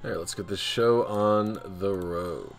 Alright, let's get this show on the road.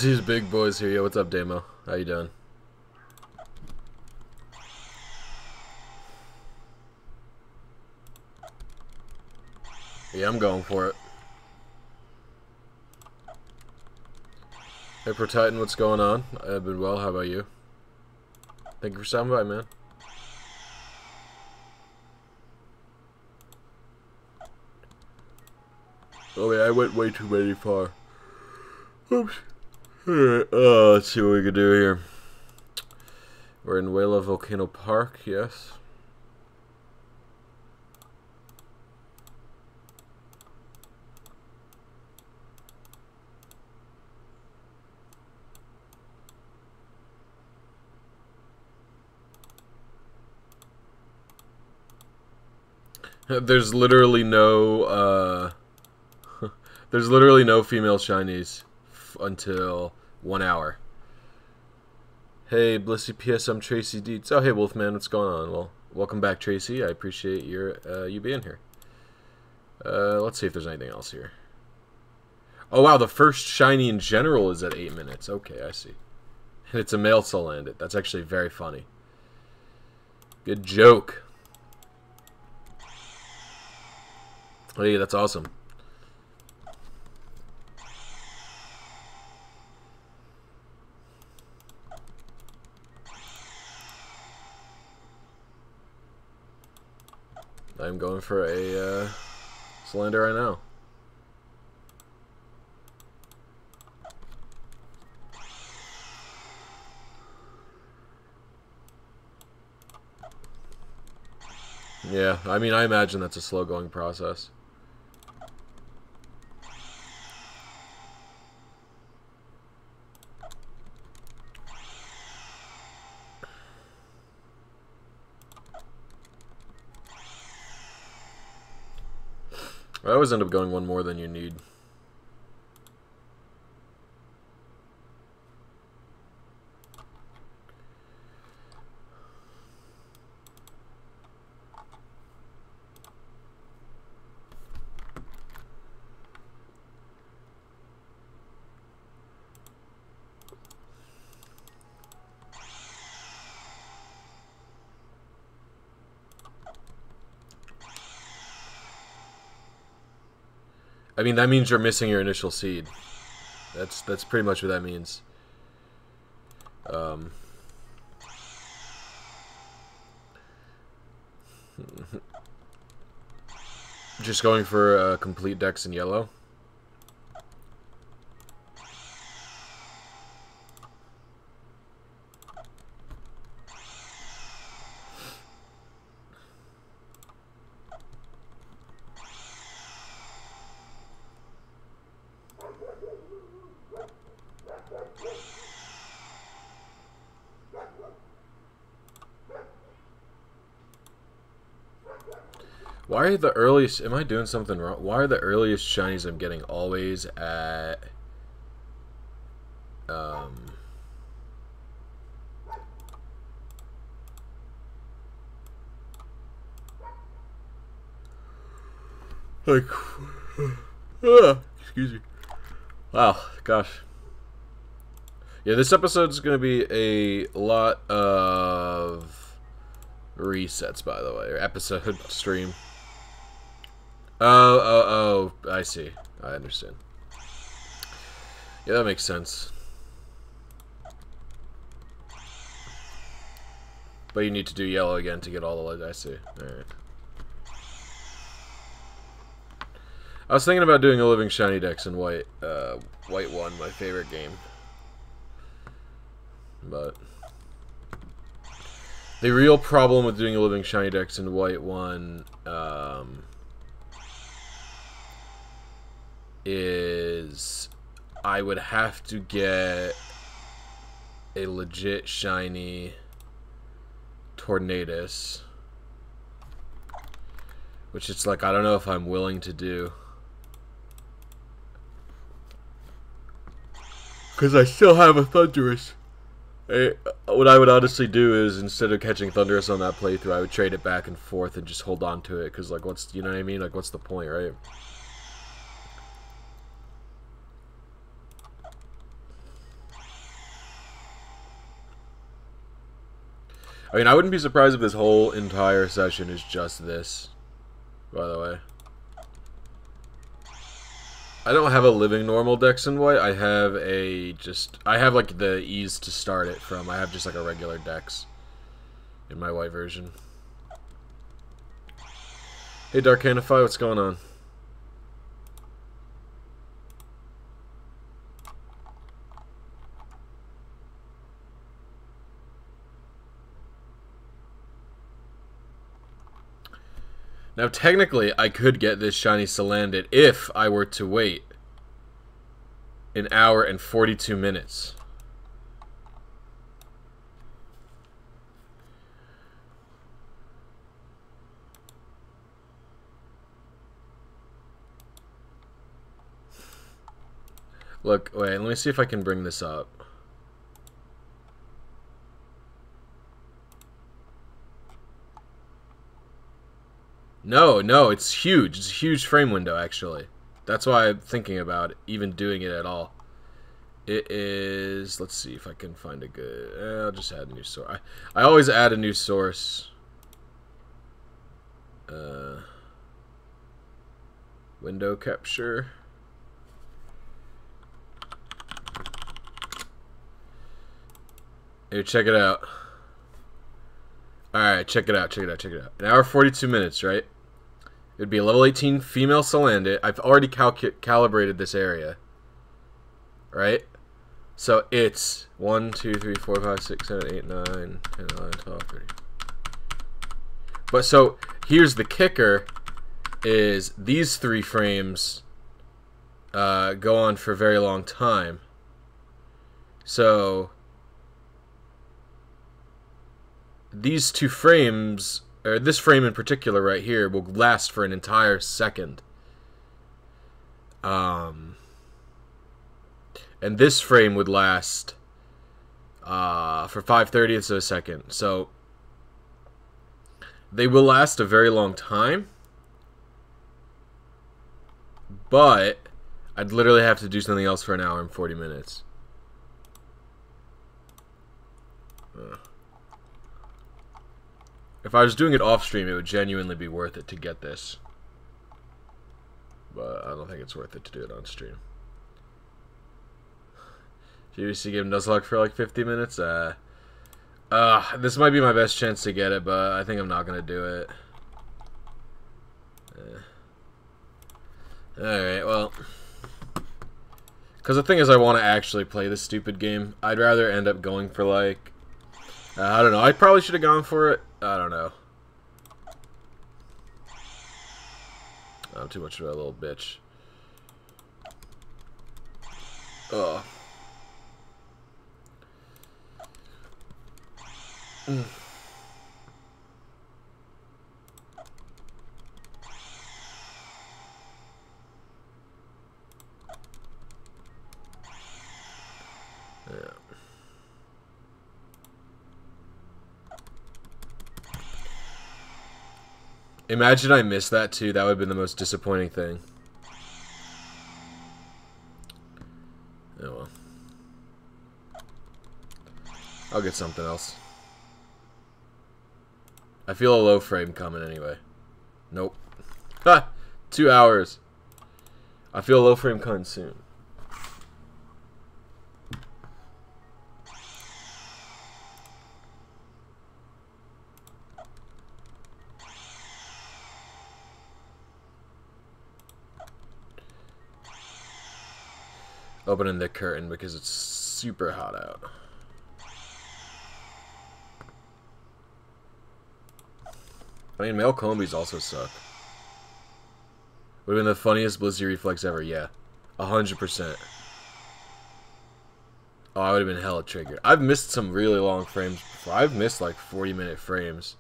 These big boys here. Yo, what's up, Damo? How you doing? Yeah, I'm going for it. Hey, Pro Titan, what's going on? I've been well. How about you? Thank you for stopping by, man. Oh, yeah, I went way too many far. Oops. Alright, let's see what we can do here. We're in Wela Volcano Park, yes. There's literally no, there's literally no female shinies until 1 hour. Hey, Blisy PS, I'm Tracy Deets. Oh, hey, Wolfman, what's going on? Well, welcome back, Tracy. I appreciate your you being here. Let's see if there's anything else here. Oh, wow, the first shiny in general is at 8 minutes. Okay, I see. And it's a male Salandit. That's actually very funny. Good joke. Hey, that's awesome. I'm going for a Salandit right now. Yeah, I mean, I imagine that's a slow-going process. I always end up going one more than you need. I mean, that means you're missing your initial seed. That's pretty much what that means. Just going for complete decks in yellow. Why are the earliest... Am I doing something wrong? Why are the earliest shinies I'm getting always at... Like... excuse me. Wow, gosh. Yeah, this episode's gonna be a lot of resets, by the way. Or episode stream. Oh, I see. I understand. Yeah, that makes sense. But you need to do yellow again to get all the light. I see. Alright. I was thinking about doing a living shiny decks in white. White 1, my favorite game. But the real problem with doing a living shiny decks in white 1, is I would have to get a legit shiny Tornadus, which it's like I don't know if I'm willing to do, because I still have a Thundurus. What I would honestly do is, instead of catching Thundurus on that playthrough, I would trade it back and forth and just hold on to it, because like what's, you know what I mean, like what's the point, right? I mean, I wouldn't be surprised if this whole entire session is just this, by the way. I don't have a living normal Dex in white. I have I have like the ease to start it from. I have just like a regular Dex in my white version. Hey Darkanify, what's going on? Now, technically, I could get this shiny Salandit if I were to wait an hour and 42 minutes. Look, wait, let me see if I can bring this up. No, it's huge. It's a huge frame window, actually. That's why I'm thinking about even doing it at all. It is... Let's see if I can find a good... I'll just add a new source. I always add a new source. Window capture. Here, check it out. Alright, check it out. An hour 42 minutes, right? It would be a level 18 female Salandit. I've already calibrated this area. Right? So it's 1, 2, 3, 4, 5, 6, 7, 8, 9, 10, 11, 12, 13. But so, here's the kicker, is these 3 frames go on for a very long time. So these 2 frames, or this frame in particular right here, will last for an entire second. And this frame would last for 5/30ths of a second. So they will last a very long time, but I'd literally have to do something else for an hour and 40 minutes. If I was doing it off stream, it would genuinely be worth it to get this. But I don't think it's worth it to do it on stream. GBC game does lock for like 50 minutes. This might be my best chance to get it, but I think I'm not gonna do it. Alright, well. Because the thing is, I want to actually play this stupid game. I'd rather end up going for like... I don't know. I probably should have gone for it. I don't know. I'm too much of a little bitch. Ugh. Yeah. Imagine I missed that too. That would have been the most disappointing thing. Oh well. I'll get something else. I feel a low frame coming anyway. Nope. Ha! 2 hours. I feel a low frame coming soon. Opening the curtain because it's super hot out. I mean, male Combies also suck. Would have been the funniest Blisy reflex ever, yeah. 100%. Oh, I would have been hella triggered. I've missed some really long frames before. I've missed like 40-minute frames.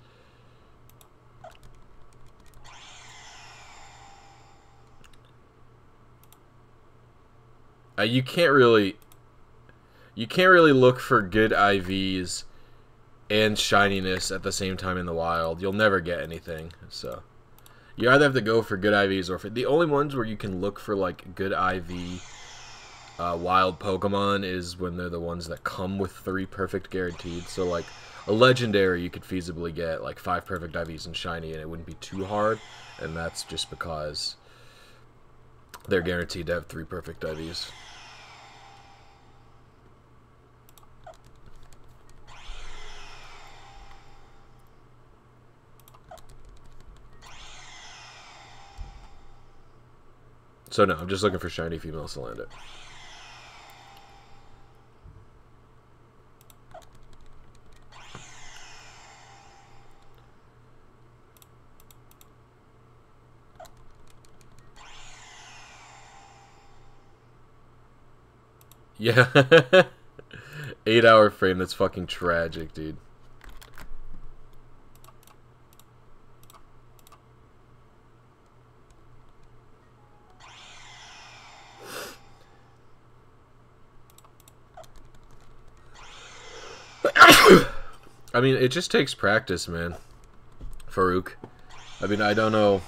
You can't really look for good IVs and shininess at the same time in the wild. You'll never get anything. So you either have to go for good IVs, or for the only ones where you can look for like good IV wild Pokemon is when they're the ones that come with 3 perfect guaranteed. So like a legendary, you could feasibly get like 5 perfect IVs and shiny, and it wouldn't be too hard. And that's just because they're guaranteed to have 3 perfect IVs. So no, I'm just looking for shiny female Salandit. Yeah. 8-hour frame, that's fucking tragic, dude. I mean, it just takes practice, man. Farouk. I mean, I don't know.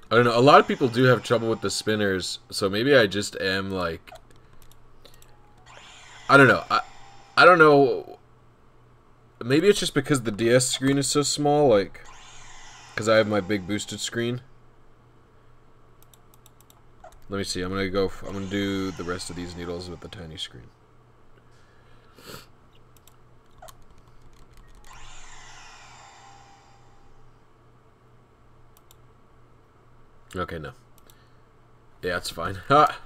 I don't know. A lot of people do have trouble with the spinners, so maybe I just am like, I don't know. I don't know. Maybe it's just because the DS screen is so small, like, because I have my big boosted screen. Let me see. I'm gonna do the rest of these needles with the tiny screen. Okay, no. Yeah, it's fine. Ha!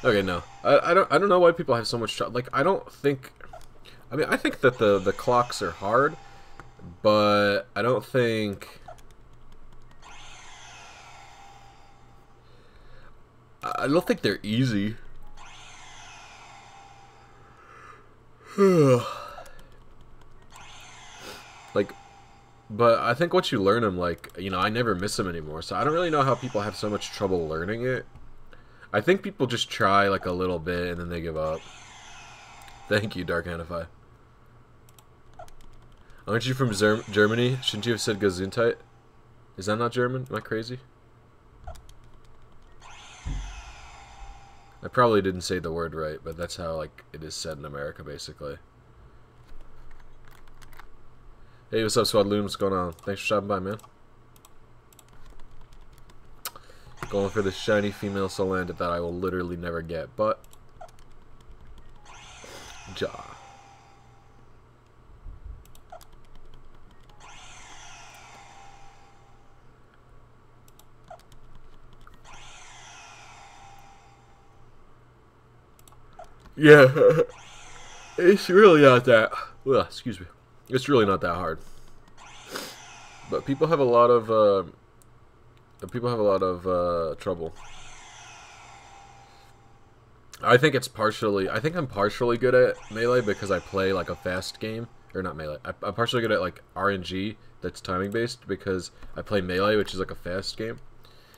Okay, no. I don't know why people have so much trouble. Like, I don't think, I mean, I think that the clocks are hard, but I don't think, they're easy. Like, but I think once you learn them, like, you know, I never miss them anymore, so I don't really know how people have so much trouble learning it. I think people just try, like, a little bit, and then they give up. Thank you, Dark Hanify. Aren't you from Germany? Shouldn't you have said Gesundheit? Is that not German? Am I crazy? I probably didn't say the word right, but that's how, like, it is said in America, basically. Hey, what's up, Swadloon? What's going on? Thanks for stopping by, man. Going for the shiny female Salandit that I will literally never get, but Ja. Yeah, it's really not that. Well, excuse me. It's really not that hard. But people have a lot of trouble. I think it's partially. I think I'm partially good at Melee because I play like a fast game, or not Melee. I'm partially good at like RNG that's timing based because I play Melee, which is like a fast game.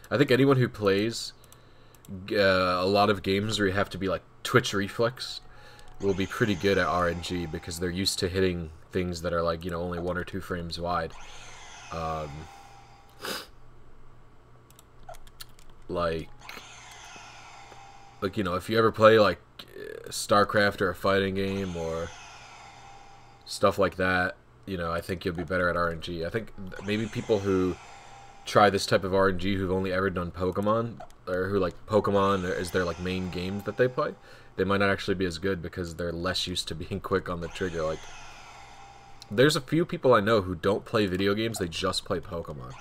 I think anyone who plays a lot of games where you have to be like twitch reflex will be pretty good at RNG because they're used to hitting things that are like, you know, only 1 or 2 frames wide. Like, you know, if you ever play like StarCraft or a fighting game or stuff like that, you know, I think you'll be better at RNG. I think maybe people who try this type of RNG who've only ever done Pokemon, or who like Pokemon is their like main game that they play, they might not actually be as good because they're less used to being quick on the trigger. Like, there's a few people I know who don't play video games, they just play Pokemon.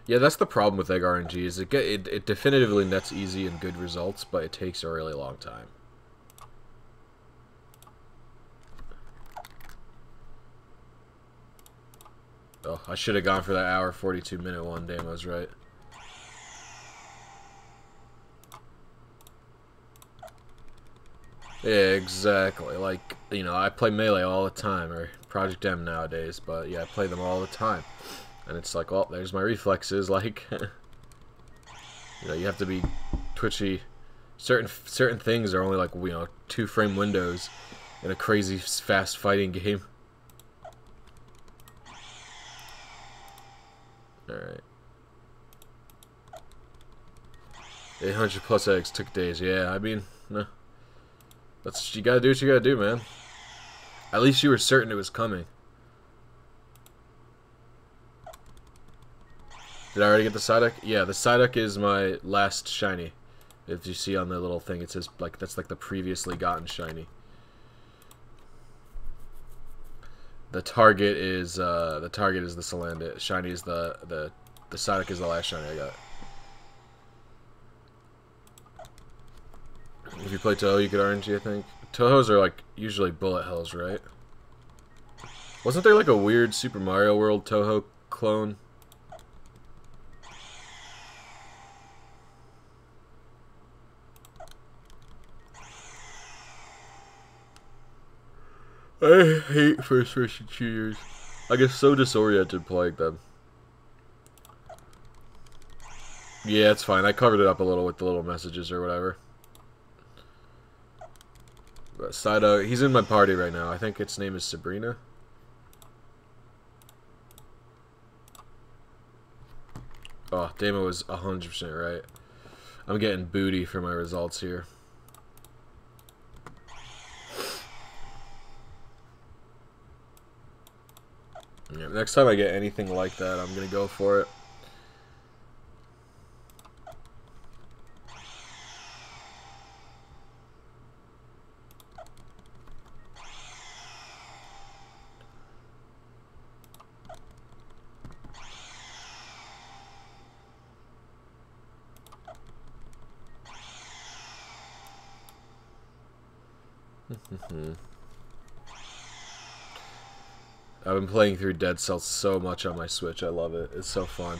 Yeah, that's the problem with Egg RNG, is it definitively nets easy and good results, but it takes a really long time. Oh, I should have gone for that hour 42-minute one. Damn, I was right. Yeah, exactly. Like, you know, I play Melee all the time, or Project M nowadays, but yeah, I play them all the time. And it's like, oh, there's my reflexes, like, you know, you have to be twitchy. Certain things are only like, you know, 2-frame windows in a crazy fast fighting game. Alright. 800 plus eggs took days. Yeah, I mean, no. You gotta do what you gotta do, man. At least you were certain it was coming. Did I already get the Psyduck? Yeah, the Psyduck is my last shiny. If you see on the little thing, it says like that's like the previously gotten shiny. The target is the Salandit. Shiny is the Psyduck is the last shiny I got. If you play Toho, you get RNG, I think. Tohos are like usually bullet hells, right? Wasn't there like a weird Super Mario World Toho clone? I hate first-person shooters. I get so disoriented playing them. Yeah, it's fine. I covered it up a little with the little messages or whatever. But Psyduck, he's in my party right now. I think its name is Sabrina. Oh, Damo was 100% right. I'm getting booty for my results here. Yeah, next time I get anything like that, I'm gonna go for it. I've been playing through Dead Cells so much on my Switch. I love it. It's so fun.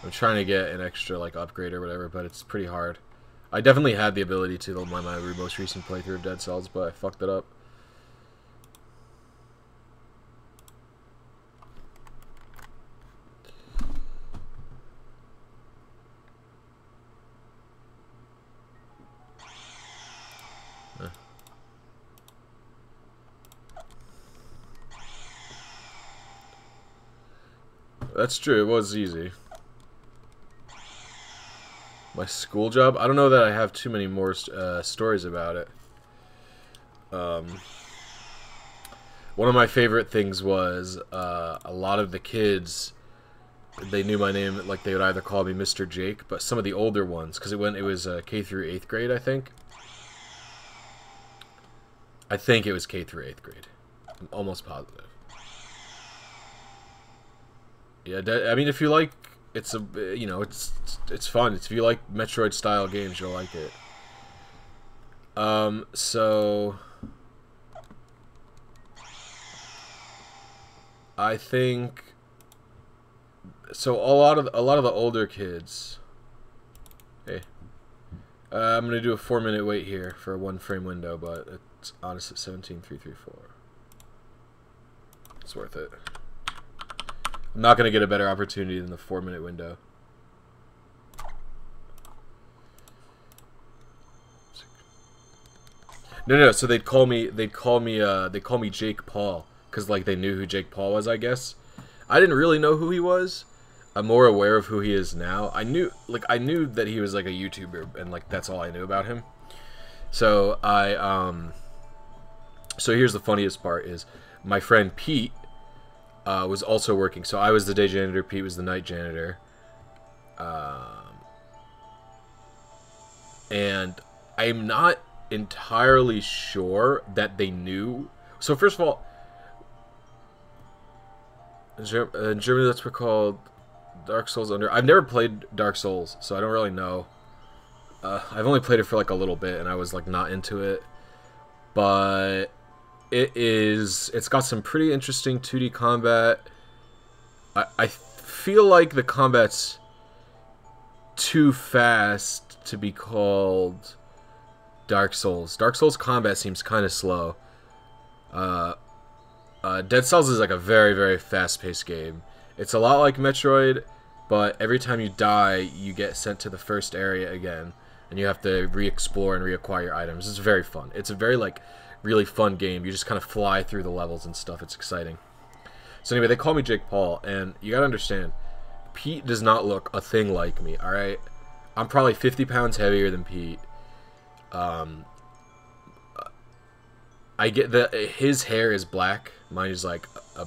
I'm trying to get an extra like upgrade or whatever, but it's pretty hard. I definitely had the ability to on my most recent playthrough of Dead Cells, but I fucked it up. That's true, it was easy. My school job? I don't know that I have too many more stories about it. One of my favorite things was a lot of the kids, they knew my name, like they would either call me Mr. Jake, but some of the older ones, because it was K through 8th grade, I think. I think it was K through 8th grade. I'm almost positive. Yeah, I mean, if you like, it's it's fun. If you like Metroid style games, you'll like it. So I think so. A lot of the older kids. Hey, I'm gonna do a 4-minute wait here for a 1-frame window, but it's honest at 17,334. It's worth it. I'm not going to get a better opportunity than the 4-minute window. No, so they'd call me Jake Paul, because like they knew who Jake Paul was, I guess. I didn't really know who he was. I'm more aware of who he is now. I knew that he was like a YouTuber, and like that's all I knew about him. So so here's the funniest part is my friend Pete was also working. So I was the day janitor, Pete was the night janitor. And I'm not entirely sure that they knew. So first of all, in Germany that's called Dark Souls Under. I've never played Dark Souls, so I don't really know. I've only played it for like a little bit, and I was like not into it. But it's got some pretty interesting 2D combat. I feel like the combat's too fast to be called Dark Souls. Dark Souls combat seems kind of slow. Dead Cells is like a very, very fast-paced game. It's a lot like Metroid, but every time you die, you get sent to the first area again, and you have to re-explore and reacquire items. It's very fun. It's a very, like, really fun game. You just kind of fly through the levels and stuff. It's exciting. So anyway, they call me Jake Paul, and you gotta understand, Pete does not look a thing like me, alright? I'm probably 50 pounds heavier than Pete. I get that his hair is black, mine is like a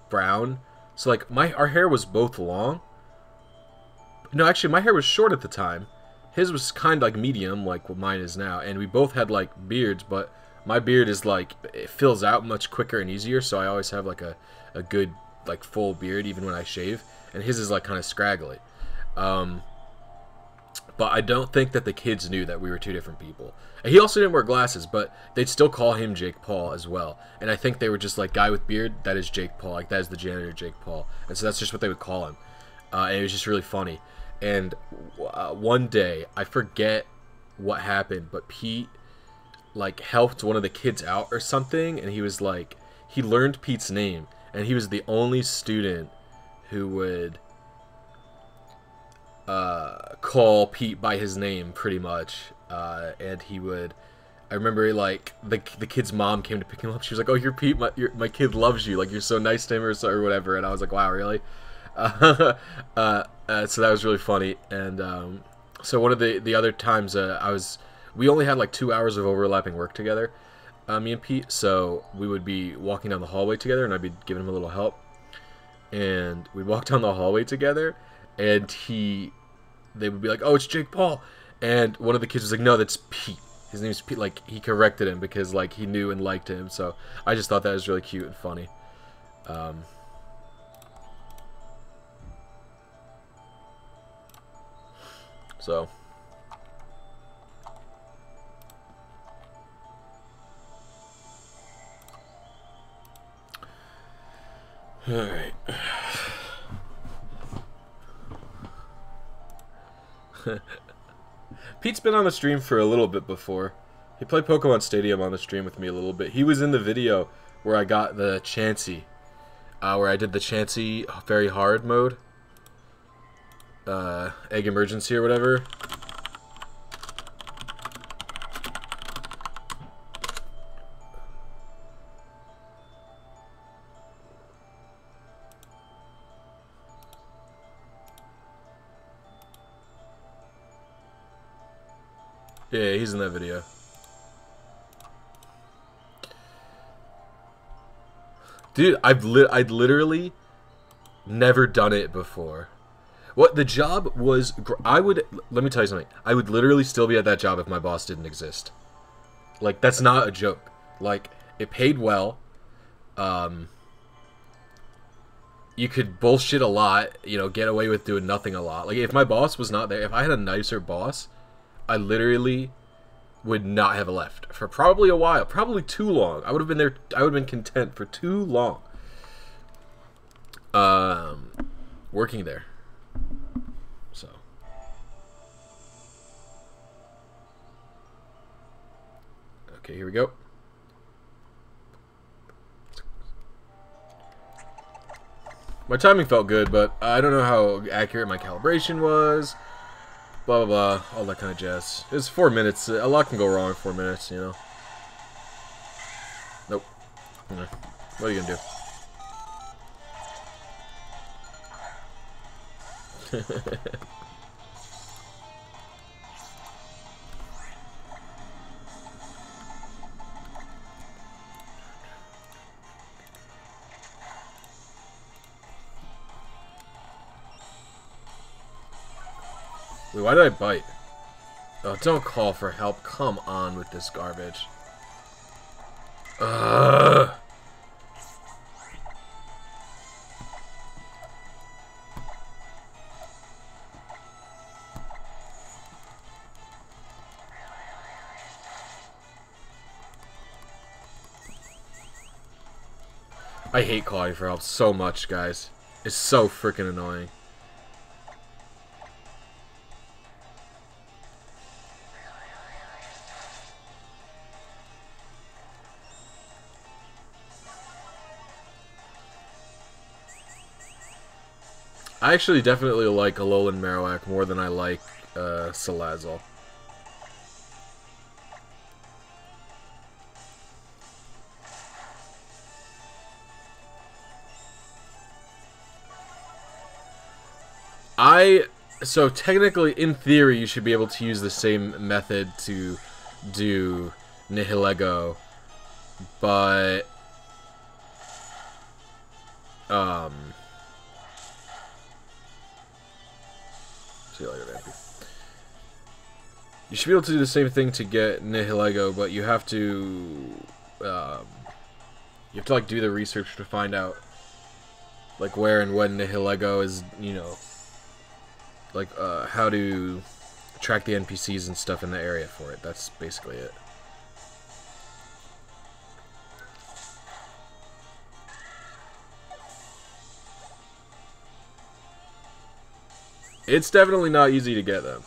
brown. So like our hair was both long. No, actually my hair was short at the time. His was kind of like medium, like what mine is now, and we both had like beards, but my beard is like, it fills out much quicker and easier, so I always have like a good like full beard even when I shave, and his is like kind of scraggly. But I don't think that the kids knew that we were two different people. And he also didn't wear glasses, but they'd still call him Jake Paul as well. And I think they were just like, guy with beard, that is Jake Paul. Like, that is the janitor Jake Paul. And so that's just what they would call him. And it was just really funny. And one day, I forget what happened, but Pete, like, helped one of the kids out or something. And he was like, he learned Pete's name. And he was the only student who would call Pete by his name, pretty much. And he would, I remember, like, the kid's mom came to pick him up. She was like, oh, you're Pete, my kid loves you, like, you're so nice to him, or whatever. And I was like, wow, really? So that was really funny. And so one of the other times, we only had like 2 hours of overlapping work together, me and Pete. So we would be walking down the hallway together, and I'd be giving him a little help. And we'd walk down the hallway together, and they would be like, oh, it's Jake Paul. And one of the kids was like, no, that's Pete. His name's Pete. Like, he corrected him because, like, he knew and liked him. So I just thought that was really cute and funny. So. Alright. Pete's been on the stream for a little bit before. He played Pokemon Stadium on the stream with me a little bit. He was in the video where I got the Chansey. Where I did the Chansey very hard mode. Egg Emergency or whatever. Yeah, he's in that video. Dude, I'd literally never done it before. What the job was, let me tell you something. I would literally still be at that job if my boss didn't exist. Like, that's not a joke. Like, it paid well. You could bullshit a lot, you know, get away with doing nothing a lot. Like, if my boss was not there, if I had a nicer boss, I literally would not have left for probably a while, probably too long. I would have been there. I would have been content for too long. Working there. So. Okay, here we go. My timing felt good, but I don't know how accurate my calibration was. Blah, blah, blah, all that kind of jazz. It's 4 minutes. A lot can go wrong in 4 minutes, you know. Nope. What are you gonna do? Wait, why did I bite? Oh, don't call for help. Come on with this garbage. Ugh. I hate calling for help so much, guys. is so freaking annoying. I actually definitely like Alolan Marowak more than I like Salazzle. So technically, in theory, you should be able to use the same method to do Nihilego, but see you later, Vampy. You should be able to do the same thing to get Nihilego, but you have to like do the research to find out like where and when Nihilego is, you know, like how to track the NPCs and stuff in the area for it. That's basically it. It's definitely not easy to get them.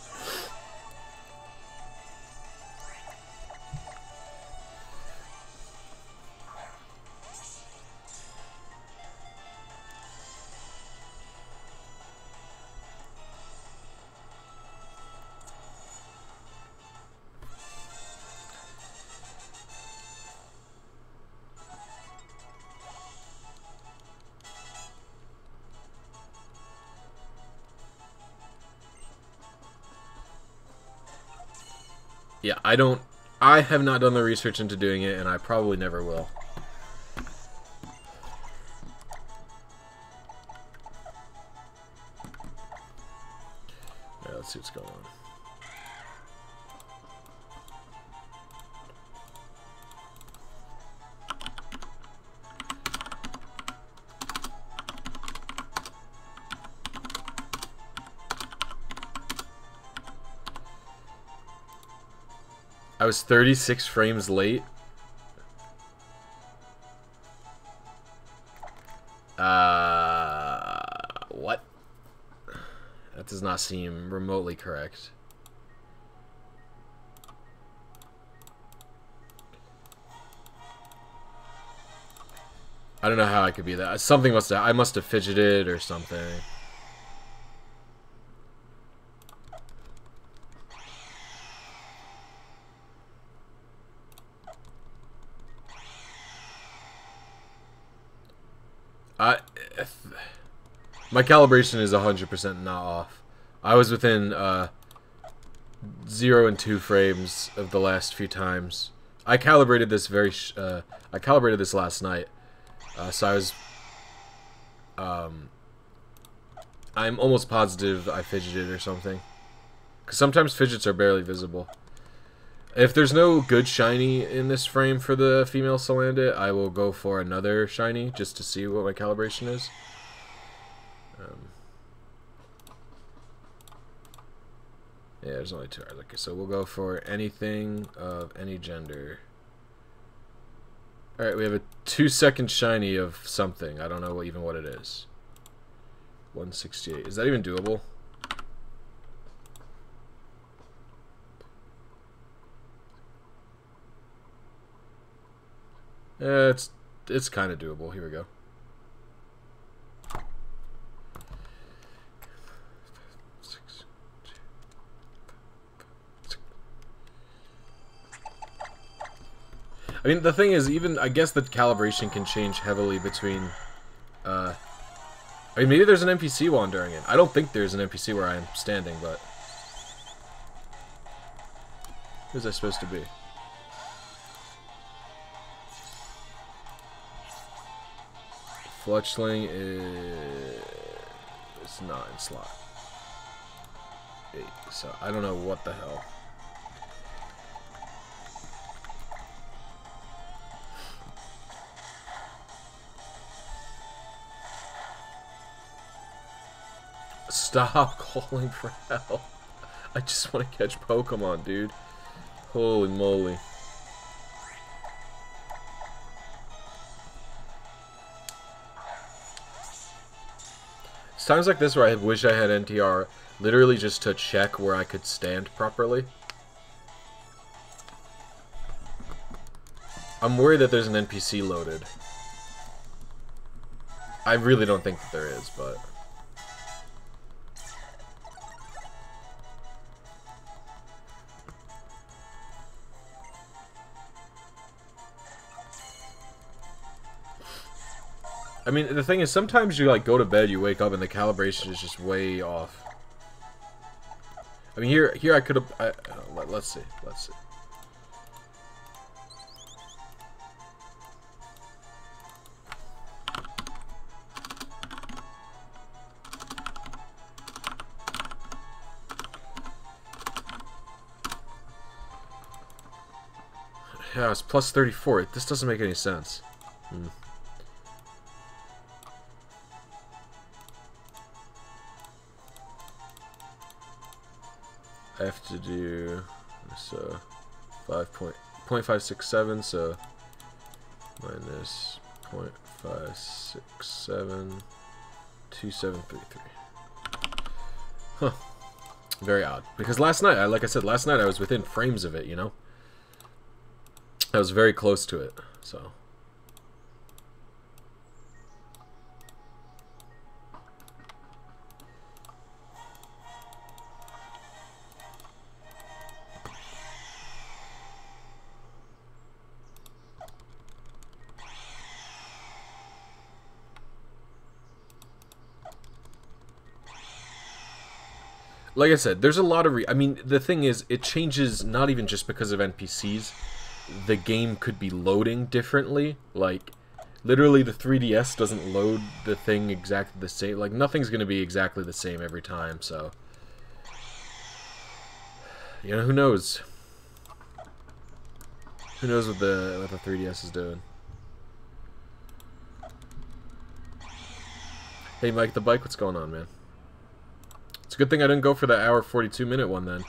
Yeah, I have not done the research into doing it, and I probably never will. Alright, let's see what's going on. I was 36 frames late. What? That does not seem remotely correct. I don't know how I could be that. Something must have, I must have fidgeted or something. My calibration is 100% not off. I was within 0 and 2 frames of the last few times. I calibrated this I calibrated this last night, so I was. I'm almost positive I fidgeted or something, because sometimes fidgets are barely visible. If there's no good shiny in this frame for the female Salandit, I will go for another shiny just to see what my calibration is. Yeah, there's only 2 hours. Okay, so we'll go for anything of any gender. Alright, we have a 2-second shiny of something. I don't know even what it is. 168. Is that even doable? It's kind of doable. Here we go. I mean, the thing is, even I guess the calibration can change heavily between. I mean, maybe there's an NPC wandering in. I don't think there's an NPC where I am standing, but who's that supposed to be? Fletchling is not in slot 8, so I don't know what the hell. Stop calling for help. I just want to catch Pokemon, dude. Holy moly. It's times like this where I wish I had NTR literally just to check where I could stand properly. I'm worried that there's an NPC loaded. I really don't think that there is, but... I mean, the thing is, sometimes you, like, go to bed, you wake up, and the calibration is just way off. I mean, here I could have... let's see. Yeah, it's plus 34. This doesn't make any sense. I have to do so 0.567, so minus 0.567 2733. Huh. Very odd. Because last night, like I said, last night I was within frames of it, you know? I was very close to it, so... Like I said, there's a lot of... I mean, the thing is, it changes not even just because of NPCs. The game could be loading differently. Like, literally the 3DS doesn't load the thing exactly the same. Like, nothing's going to be exactly the same every time, so... You know, who knows? Who knows what the 3DS is doing? Hey, Mike the Bike, what's going on, man? It's a good thing I didn't go for the hour 42-minute one then.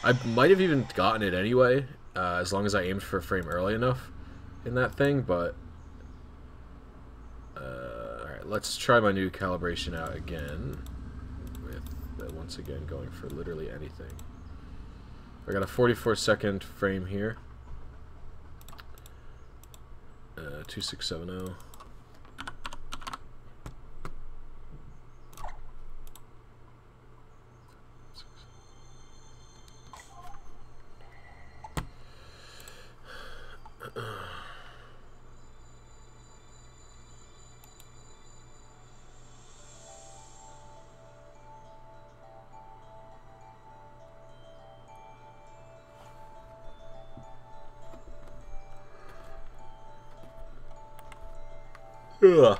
I might have even gotten it anyway, as long as I aimed for a frame early enough in that thing, but... Alright, let's try my new calibration out again. With, once again, going for literally anything. I got a 44-second frame here. 2670. Ugh.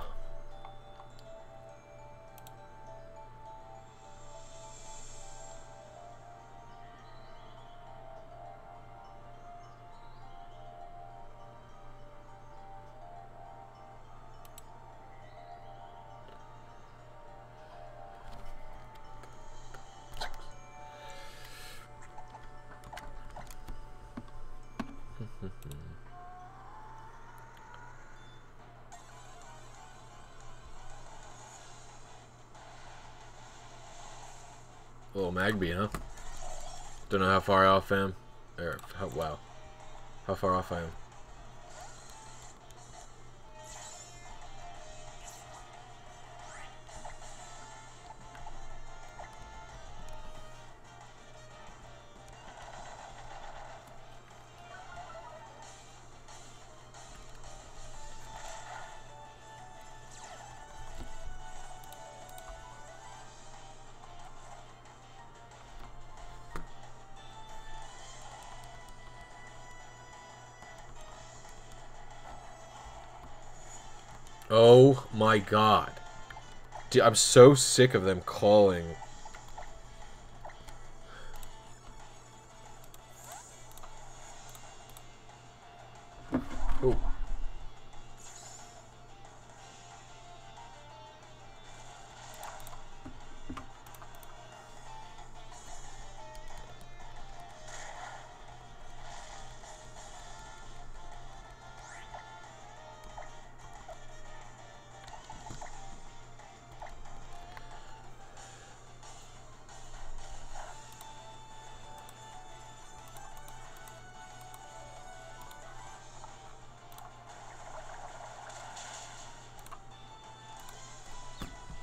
Little Magby, huh? Don't know how far off I am. Wow. How far off I am. Oh my god. Dude, I'm so sick of them calling. Oh.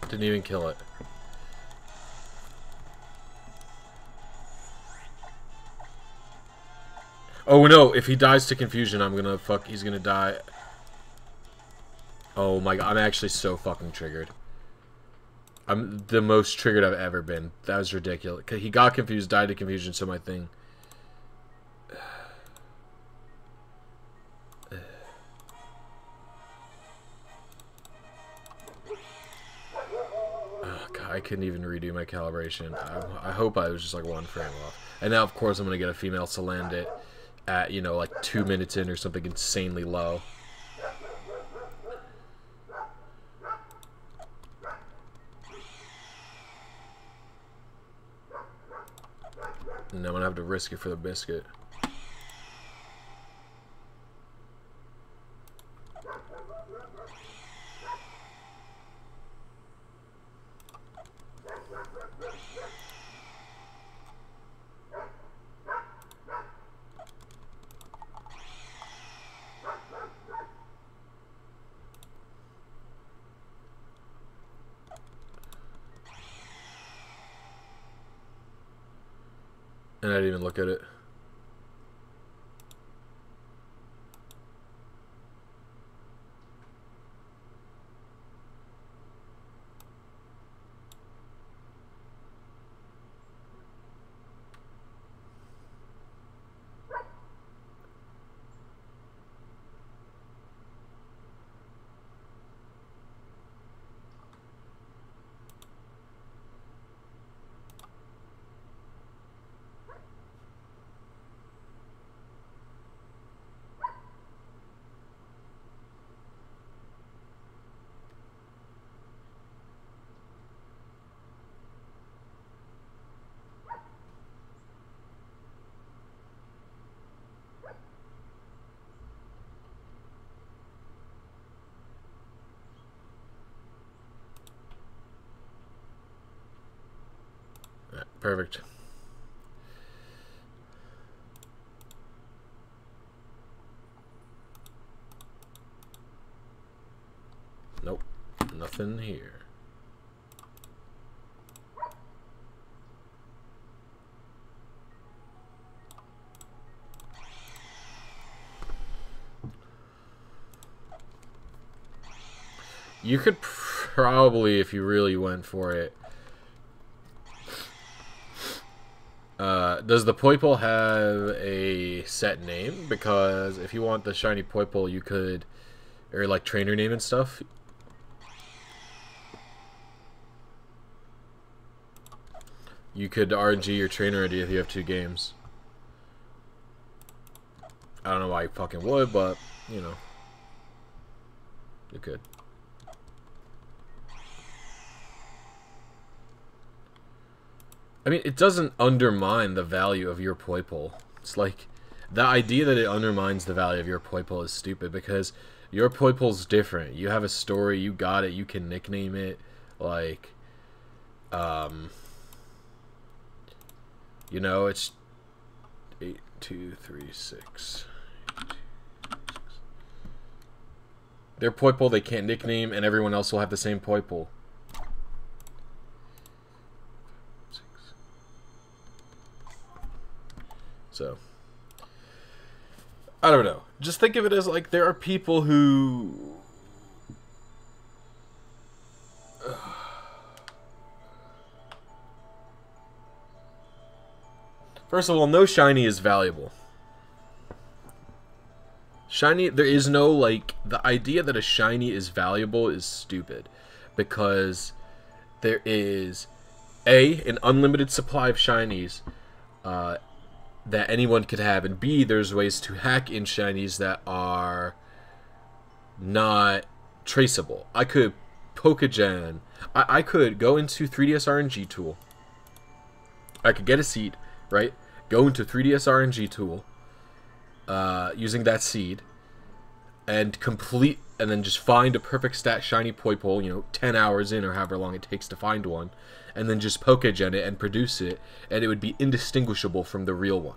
Didn't even kill it. Oh no, if he dies to confusion, I'm gonna he's gonna die. Oh my god, I'm actually so fucking triggered. I'm the most triggered I've ever been. That was ridiculous. He got confused, died to confusion, so my thing... Oh god, I couldn't even redo my calibration. I hope I was just like 1 frame off. And now, of course, I'm gonna get a female Salandit at, you know, like 2 minutes in or something insanely low. And I'm gonna have to risk it for the biscuit. And I didn't even look at it. Perfect. Nope. Nothing here. You could probably, if you really went for it, does the Poiple have a set name? Because if you want the shiny Poiple, you could, or like trainer name and stuff. You could RNG your trainer ID if you have 2 games. I don't know why you fucking would, but, you know. You could. I mean, it doesn't undermine the value of your Poiple. It's like, the idea that it undermines the value of your Poiple is stupid, because your Poiple's different. You have a story, you got it, you can nickname it, like, you know, it's 8, 2, 3, 6. Their Poiple they can't nickname, and everyone else will have the same Poiple. So, I don't know. Just think of it as like there are people who... First of all, no shiny is valuable. Shiny, there is no, like, the idea that a shiny is valuable is stupid. Because there is, A, an unlimited supply of shinies, that anyone could have, and B, there's ways to hack in shinies that are not traceable. I could Pokegen. I could go into 3DS RNG Tool. I could get a seed, right? Go into 3DS RNG Tool, using that seed, and complete, and then just find a perfect stat shiny Poiple, you know, 10 hours in or however long it takes to find one, and then just Pokegen it and produce it, and it would be indistinguishable from the real one.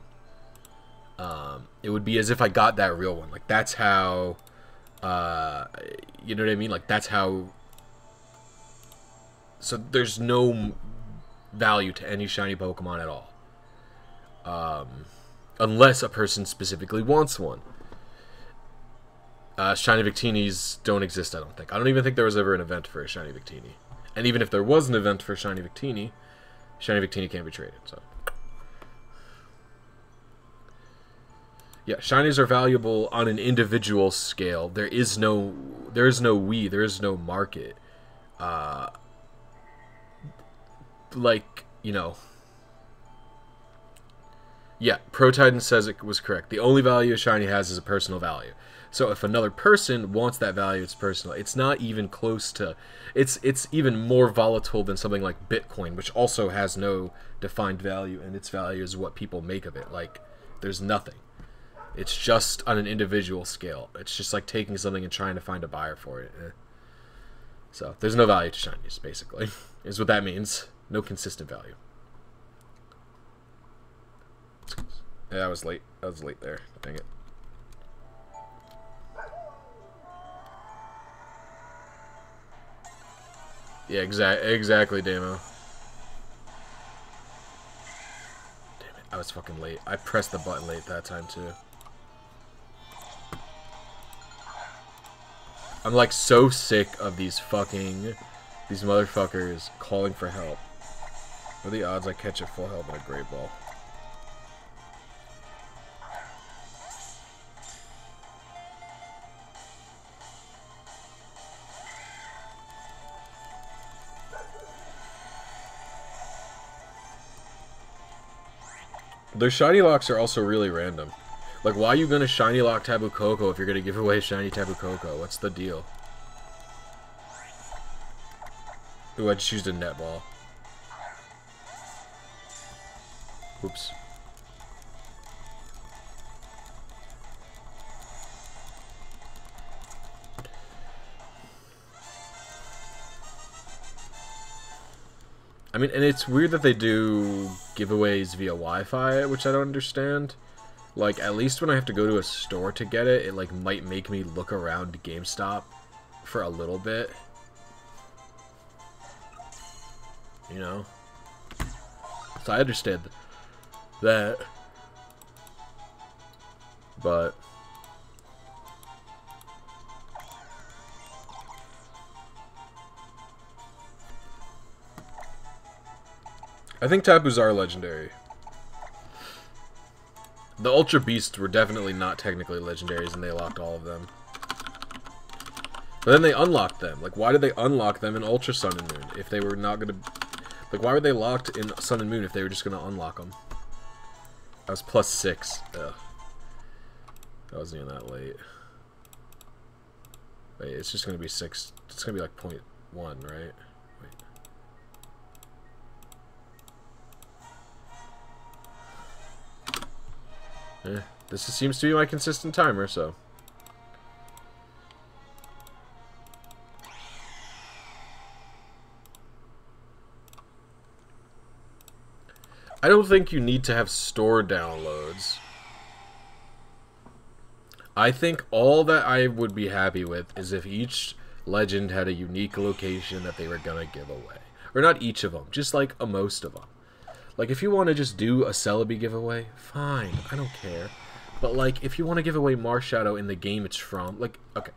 It would be as if I got that real one. Like, that's how, you know what I mean? Like, that's how So there's no value to any shiny Pokemon at all. Unless a person specifically wants one. Shiny Victinis don't exist, I don't think. I don't even think there was ever an event for a Shiny Victini. And even if there was an event for Shiny Victini can't be traded, so. Yeah, shinies are valuable on an individual scale. There is no market. Like, you know. Yeah, ProTitan says it was correct. The only value a shiny has is a personal value. So if another person wants that value, it's personal. It's not even close to... It's even more volatile than something like Bitcoin, which also has no defined value, and its value is what people make of it. Like, there's nothing. It's just on an individual scale. It's just like taking something and trying to find a buyer for it. So, there's no value to shinies, basically, is what that means. No consistent value. Yeah, I was late. I was late there. Dang it. Yeah, exactly, Damo. Damn it, I was fucking late. I pressed the button late that time, too. I'm, like, so sick of these motherfuckers calling for help. What are the odds I catch a full health in a great ball? Their shiny locks are also really random. Like, why are you gonna shiny lock Tabu Koko if you're gonna give away shiny Tabu Koko? What's the deal? Ooh, I just used a netball. Oops. I mean, and it's weird that they do giveaways via Wi-Fi, which I don't understand. Like, at least when I have to go to a store to get it, it, like, might make me look around GameStop for a little bit. You know? So I understand that. But... I think Tabus are legendary. The Ultra Beasts were definitely not technically legendaries, and they locked all of them. But then they unlocked them. Like, why did they unlock them in Ultra Sun and Moon if they were not going to... Like, why were they locked in Sun and Moon if they were just going to unlock them? That was +6. Ugh. That wasn't even that late. Wait, it's just going to be 6. It's going to be like 0.1, right? This seems to be my consistent timer, so. I don't think you need to have store downloads. I think all that I would be happy with is if each legend had a unique location that they were gonna give away. Or not each of them, just like most of them. Like, if you want to just do a Celebi giveaway, fine, I don't care. But, like, if you want to give away Marshadow in the game it's from, like, okay.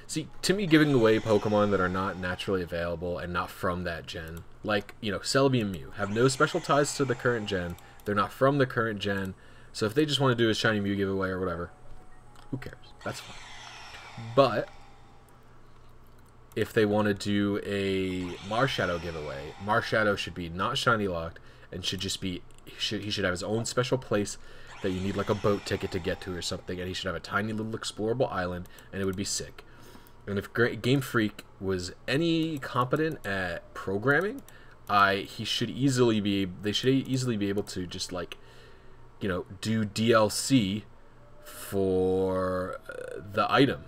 See, to me, giving away Pokemon that are not naturally available and not from that gen, like, you know, Celebi and Mew, have no special ties to the current gen. They're not from the current gen. So if they just want to do a Shiny Mew giveaway or whatever, who cares? That's fine. But if they want to do a Marshadow giveaway, Marshadow should be not shiny locked and should just be, he should have his own special place that you need like a boat ticket to get to or something, and he should have a tiny little explorable island, and it would be sick. And if Game Freak was any competent at programming, they should easily be able to just, like, you know, do DLC for the item.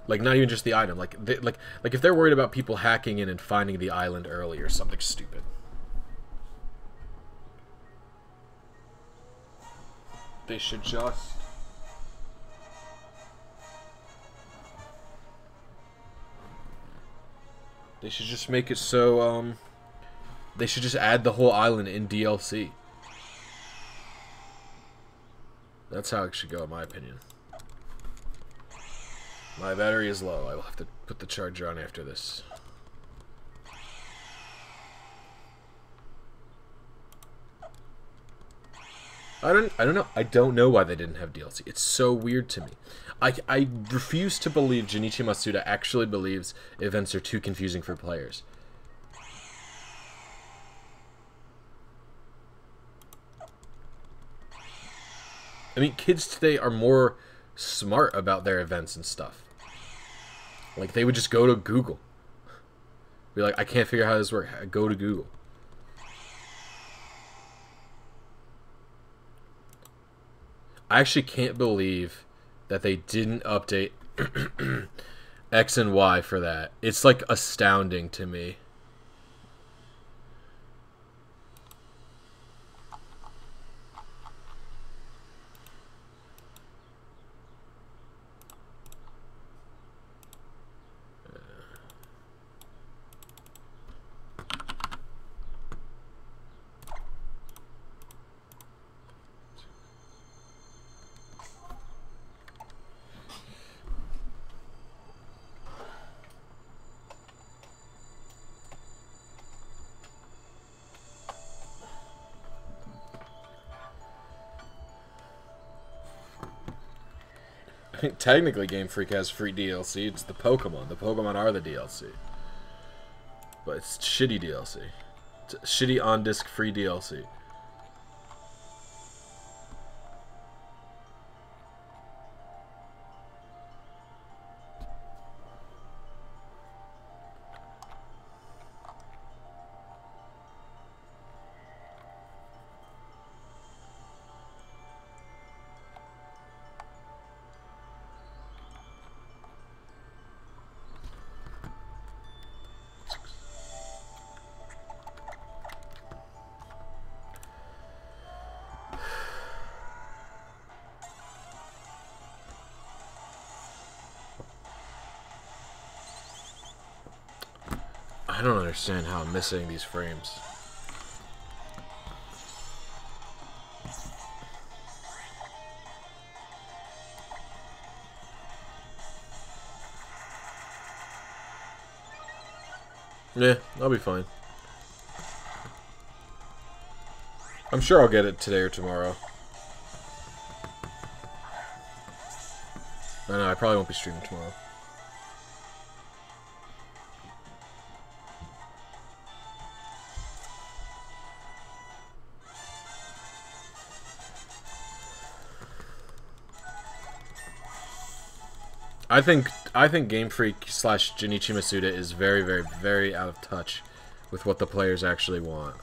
Like, not even just the item. Like if they're worried about people hacking in and finding the island early or something stupid. They should just... They should just make it so, they should just add the whole island in DLC. That's how it should go, in my opinion. My battery is low. I will have to put the charger on after this. I don't know. I don't know why they didn't have DLC. It's so weird to me. I refuse to believe Junichi Masuda actually believes events are too confusing for players. I mean, kids today are more smart about their events and stuff. Like, they would just go to Google. Be like, I can't figure out how this works. Go to Google. I actually can't believe that they didn't update X and Y for that. It's, like, astounding to me. I think technically Game Freak has free DLC. It's the Pokemon. The Pokemon are the DLC. But it's shitty DLC. It's shitty on-disc free DLC. I don't understand how I'm missing these frames. Yeah, I'll be fine. I'm sure I'll get it today or tomorrow. I know, I probably won't be streaming tomorrow. I think Game Freak / Junichi Masuda is very, very, very out of touch with what the players actually want.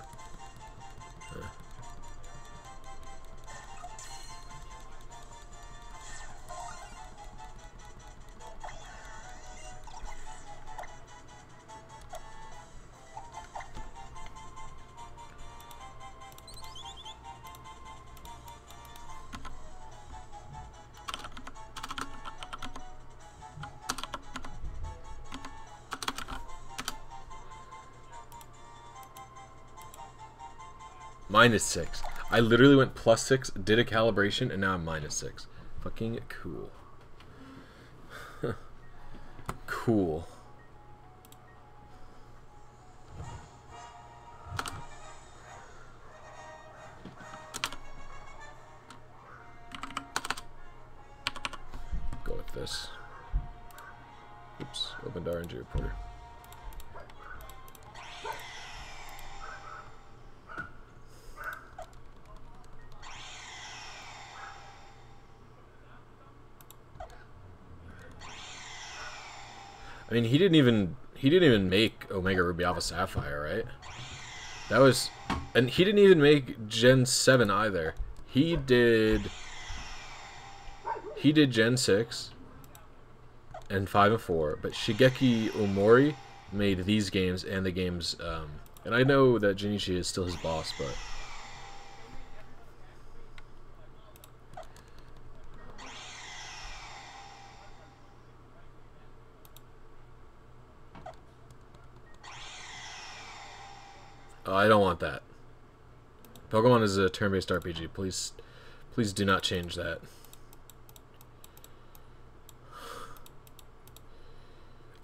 -6. I literally went +6, did a calibration, and now I'm -6. Fucking cool. Cool. Go with this. Oops, opened RNG Reporter. I mean, he didn't even make Omega Ruby Alpha Sapphire, right? That was, and he didn't even make Gen 7 either. He did Gen 6 and 5 and 4, but Shigeki Omori made these games and the games, and I know that Junichi is still his boss, but Oh, I don't want that. Pokemon is a turn-based RPG. Please do not change that.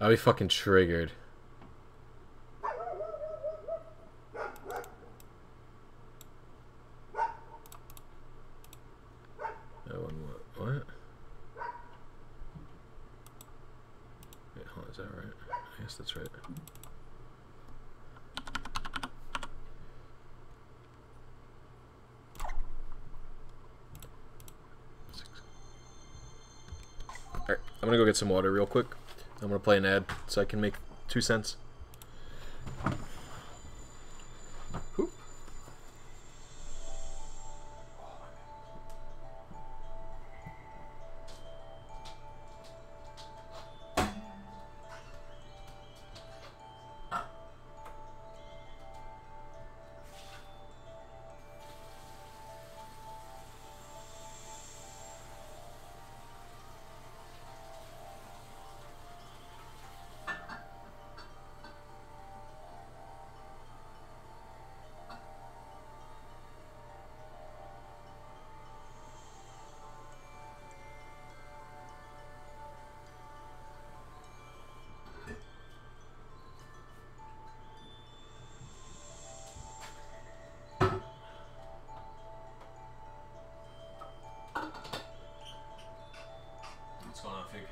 I'll be fucking triggered. What? Wait, hold on, is that right? I guess that's right. Alright, I'm gonna go get some water real quick. I'm gonna play an ad so I can make 2 cents. Whoop. What's going on, Fig?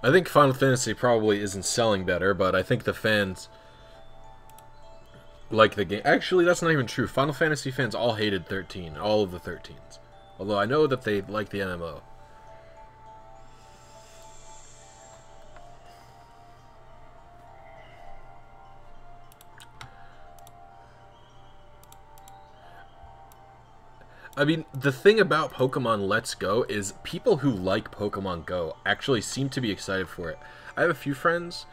I think Final Fantasy probably isn't selling better, but I think the fans like the game. Actually, that's not even true. Final Fantasy fans all hated 13, all of the 13s. Although I know that they like the MMO. I mean, the thing about Pokemon Let's Go is people who like Pokemon Go actually seem to be excited for it. I have a few friends,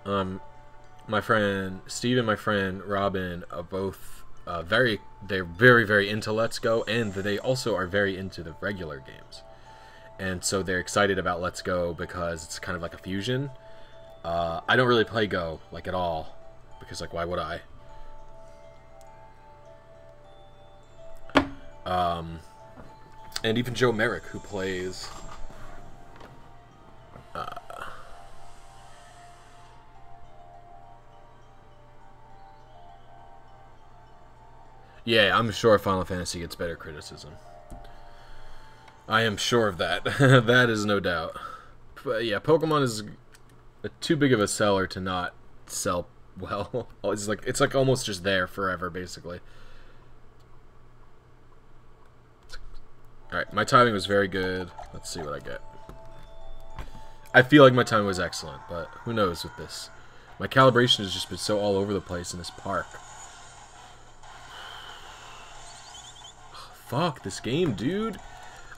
my friend Steve and my friend Robin are both they're very into Let's Go, and they also are very into the regular games. And so they're excited about Let's Go because it's kind of like a fusion. I don't really play Go, like, at all, because, like, why would I? And even Joe Merrick, who plays yeah, I'm sure Final Fantasy gets better criticism. I am sure of that. That is no doubt. But yeah, Pokemon is too big of a seller to not sell well. It's like almost just there forever, basically. Alright, my timing was very good. Let's see what I get. I feel like my timing was excellent, but who knows with this. My calibration has just been so all over the place in this park. Fuck this game, dude.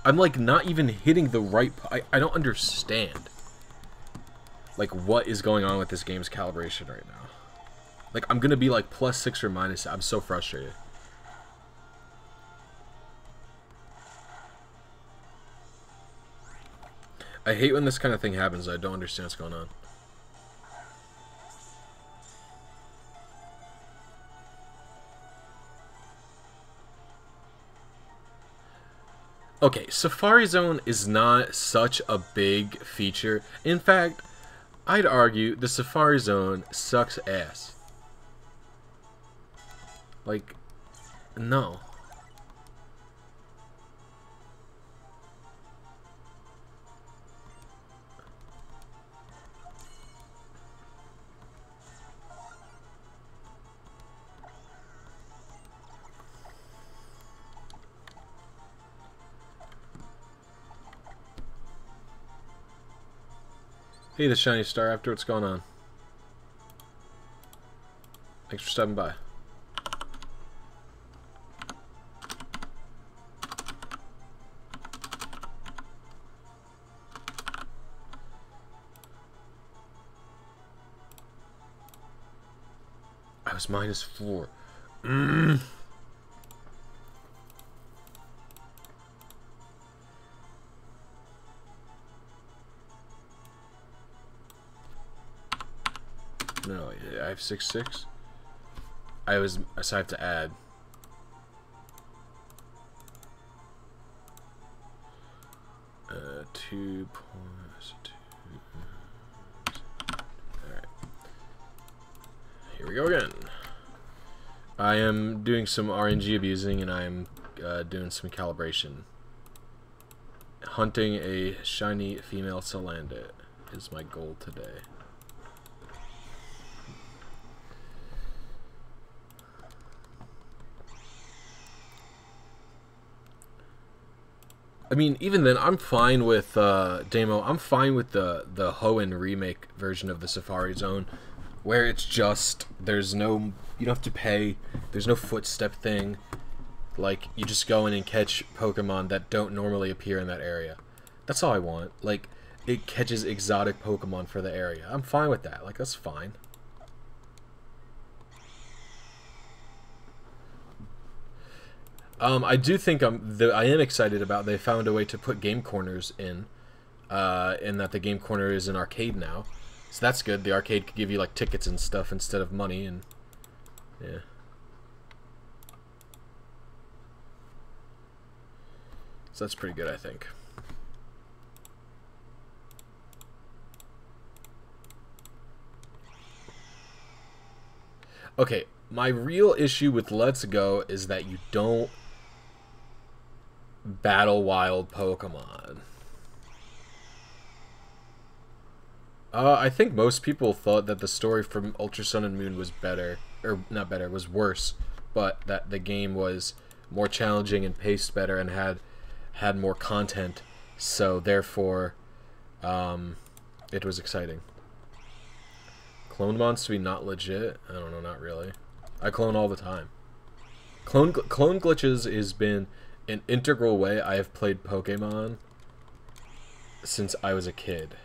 I'm like not even hitting the right... I don't understand. Like, what is going on with this game's calibration right now? Like, I'm gonna be like +6 or -6. I'm so frustrated. I hate when this kind of thing happens. I don't understand what's going on. Okay, Safari Zone is not such a big feature. In fact, I'd argue the Safari Zone sucks ass. Like, no. Hey, the shiny star after, what's going on? Thanks for stopping by. I was -4. No, I have 6-6. So I have to add. Two plus 2. Alright. Here we go again. I am doing some RNG abusing, and I am doing some calibration. Hunting a shiny female Salandit is my goal today. I mean, even then, I'm fine with Damo. I'm fine with the Hoenn remake version of the Safari Zone, where it's just there's no, you don't have to pay. There's no footstep thing. Like, you just go in and catch Pokemon that don't normally appear in that area. That's all I want. Like, it catches exotic Pokemon for the area. I'm fine with that. Like, that's fine. I do think I am excited about they found a way to put game corners in that the game corner is an arcade now. So that's good. The arcade could give you like tickets and stuff instead of money, and yeah. So that's pretty good, I think. Okay, my real issue with Let's Go is that you don't battle wild Pokemon. I think most people thought that the story from Ultra Sun and Moon was better, or not better, was worse, but that the game was more challenging and paced better and had more content, so therefore it was exciting. Clone wants to be not legit? I don't know, not really. I clone all the time. Clone glitches has been an integral way I have played Pokemon since I was a kid.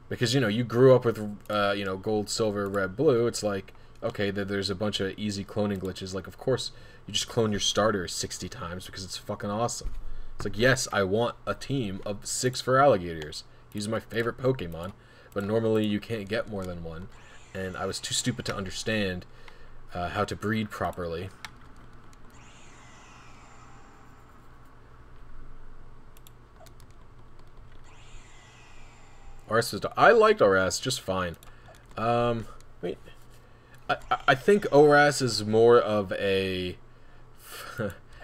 Because, you know, you grew up with, you know, gold, silver, red, blue. It's like, okay, there's a bunch of easy cloning glitches. Like, of course, you just clone your starter 60 times because it's fucking awesome. It's like, yes, I want a team of 6 for alligators. He's my favorite Pokemon, but normally you can't get more than one. And I was too stupid to understand how to breed properly. RS was, I liked ORAS just fine. I think ORAS is more of a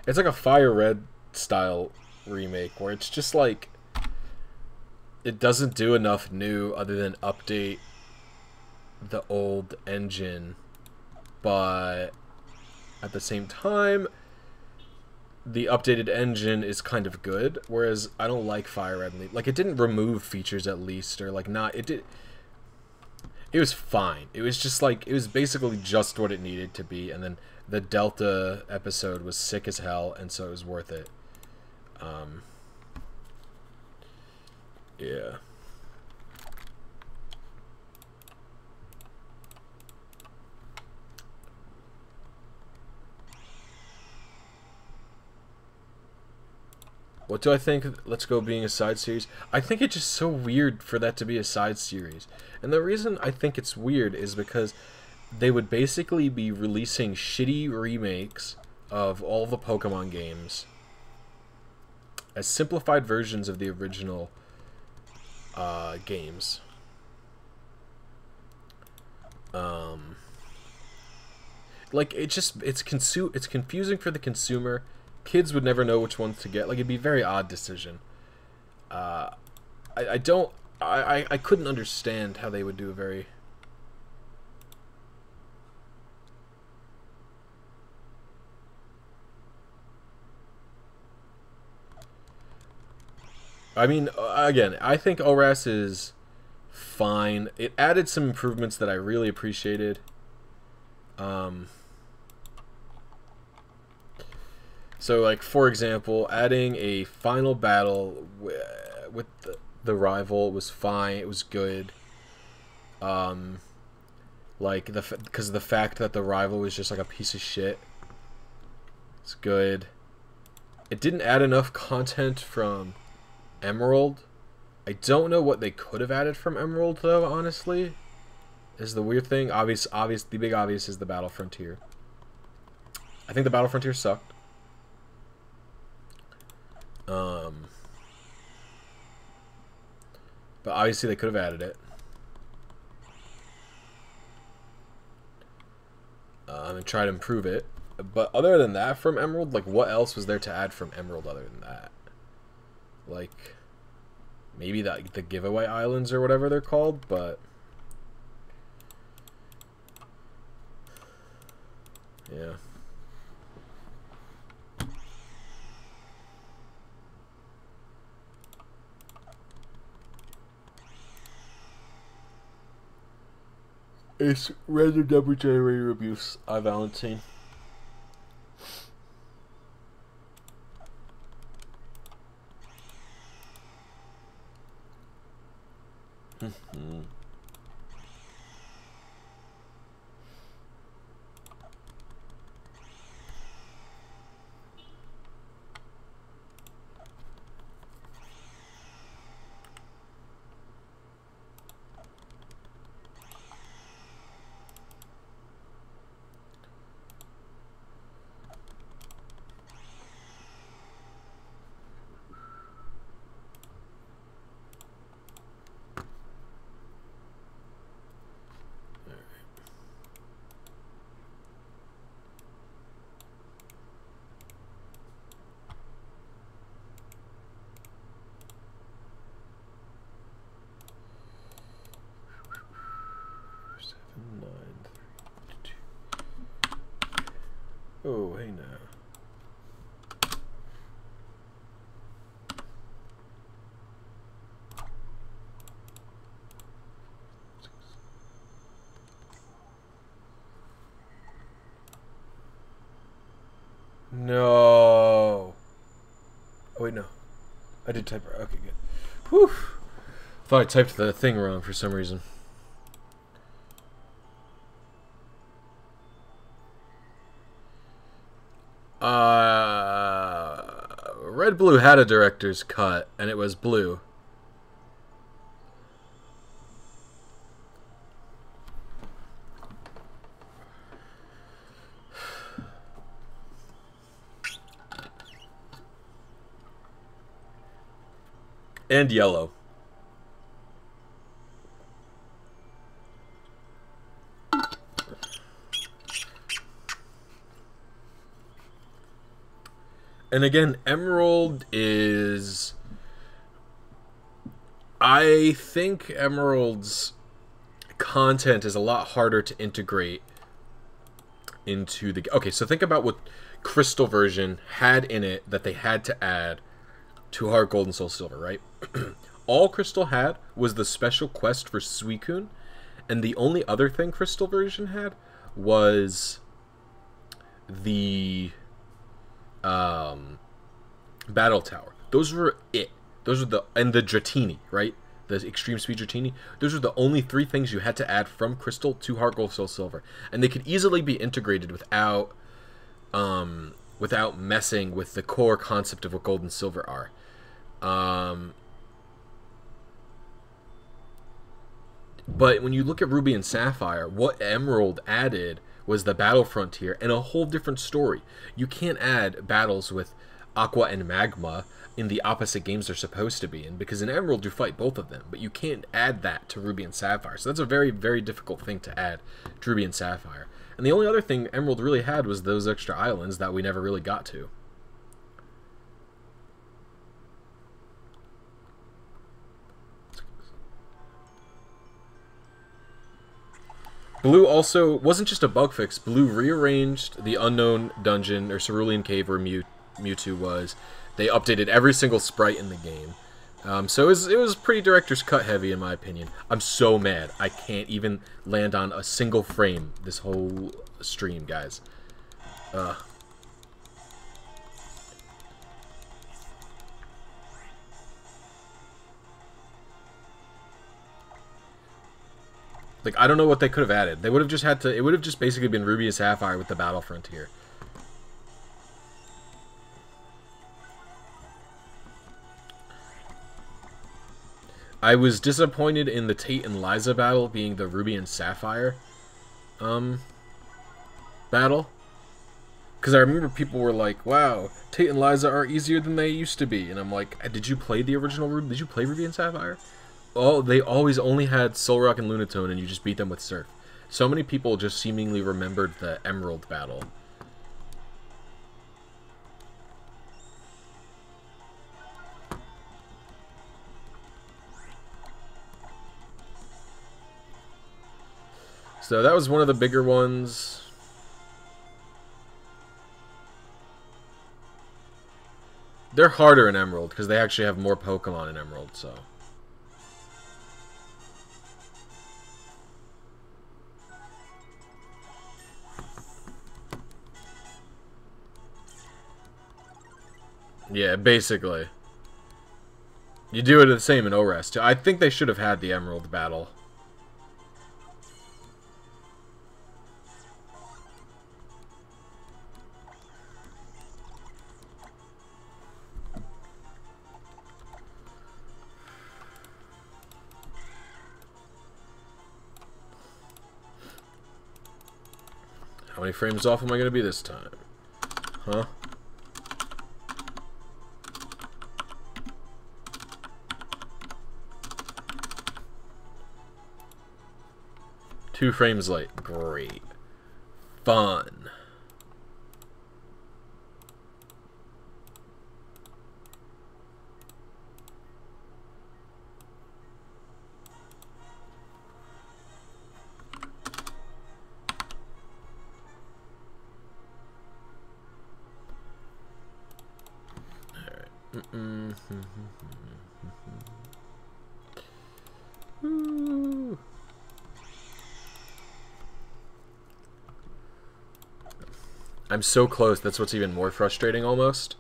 it's like a Fire Red style remake where it's just like it doesn't do enough new other than update the old engine, but at the same time the updated engine is kind of good, whereas I don't like Fire Red. Like, it didn't remove features at least, or like not. It did. It was fine. It was just like, it was basically just what it needed to be, and then the Delta episode was sick as hell, and so it was worth it. Yeah. What do I think Let's Go being a side series? I think it's just so weird for that to be a side series. And the reason I think it's weird is because they would basically be releasing shitty remakes of all the Pokemon games as simplified versions of the original games. Like, it's confusing for the consumer. Kids would never know which ones to get. Like, it'd be a very odd decision. I couldn't understand how they would do a very... I mean, again, I think ORAS is fine. It added some improvements that I really appreciated. So, like, for example, adding a final battle with the rival was fine. It was good. Like, because of the fact that the rival was just like a piece of shit. It's good. It didn't add enough content from Emerald. I don't know what they could have added from Emerald, though, honestly. Is the weird thing. The big obvious is the Battle Frontier. I think the Battle Frontier sucked. But obviously they could have added it. And try to improve it. But other than that from Emerald, like, what else was there to add from Emerald other than that? Like, maybe the giveaway islands or whatever they're called, but yeah. It's random double generator abuse, Valentine. Oh, hey now. No. Oh, wait, no. I did type. Okay, good. Whew. Thought I typed the thing wrong for some reason. Red Blue had a director's cut, and it was blue. And yellow. And again, Emerald is... I think Emerald's content is a lot harder to integrate into the... Okay, so think about what Crystal version had in it that they had to add to Heart Gold and Soul Silver, right? All Crystal had was the special quest for Suicune, and the only other thing Crystal version had was the... Battle Tower. Those were it. Those were the... And the Dratini, right? The Extreme Speed Dratini. Those were the only three things you had to add from Crystal to Heart Gold, Soul Silver. And they could easily be integrated without messing with the core concept of what Gold and Silver are. But when you look at Ruby and Sapphire, what Emerald added was the Battle Frontier and a whole different story. You can't add battles with Aqua and Magma in the opposite games they're supposed to be in, because in Emerald you fight both of them, but you can't add that to Ruby and Sapphire. So that's a very, very difficult thing to add to Ruby and Sapphire. And the only other thing Emerald really had was those extra islands that we never really got to. Blue also wasn't just a bug fix. Blue rearranged the unknown dungeon or Cerulean Cave where Mewtwo was. They updated every single sprite in the game. So it was pretty director's cut heavy in my opinion. I'm so mad. I can't even land on a single frame this whole stream, guys. Like, I don't know what they could have added. They would have just had to... It would have just basically been Ruby and Sapphire with the Battle Frontier. I was disappointed in the Tate and Liza battle being the Ruby and Sapphire battle. Because I remember people were like, wow, Tate and Liza are easier than they used to be. And I'm like, did you play the original Ruby? Did you play Ruby and Sapphire? Oh, they always only had Solrock and Lunatone, and you just beat them with Surf. So many people just seemingly remembered the Emerald battle. So that was one of the bigger ones. They're harder in Emerald, because they actually have more Pokemon in Emerald, so... Yeah, basically. You do it the same in ORES, too. I think they should have had the Emerald battle. How many frames off am I going to be this time? Huh? Two frames late. Great. Fun. I'm so close, that's what's even more frustrating almost.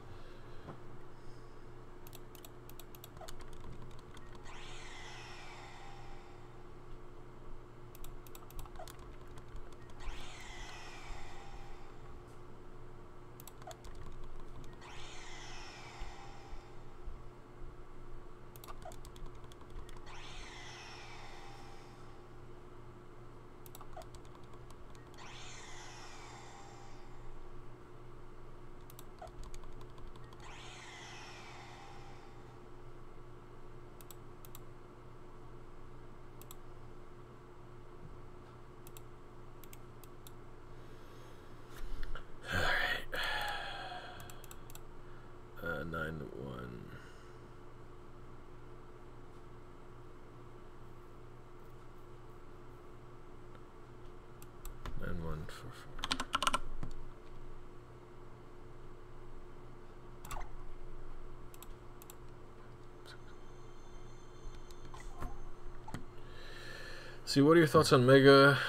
See, what are your thoughts on Mega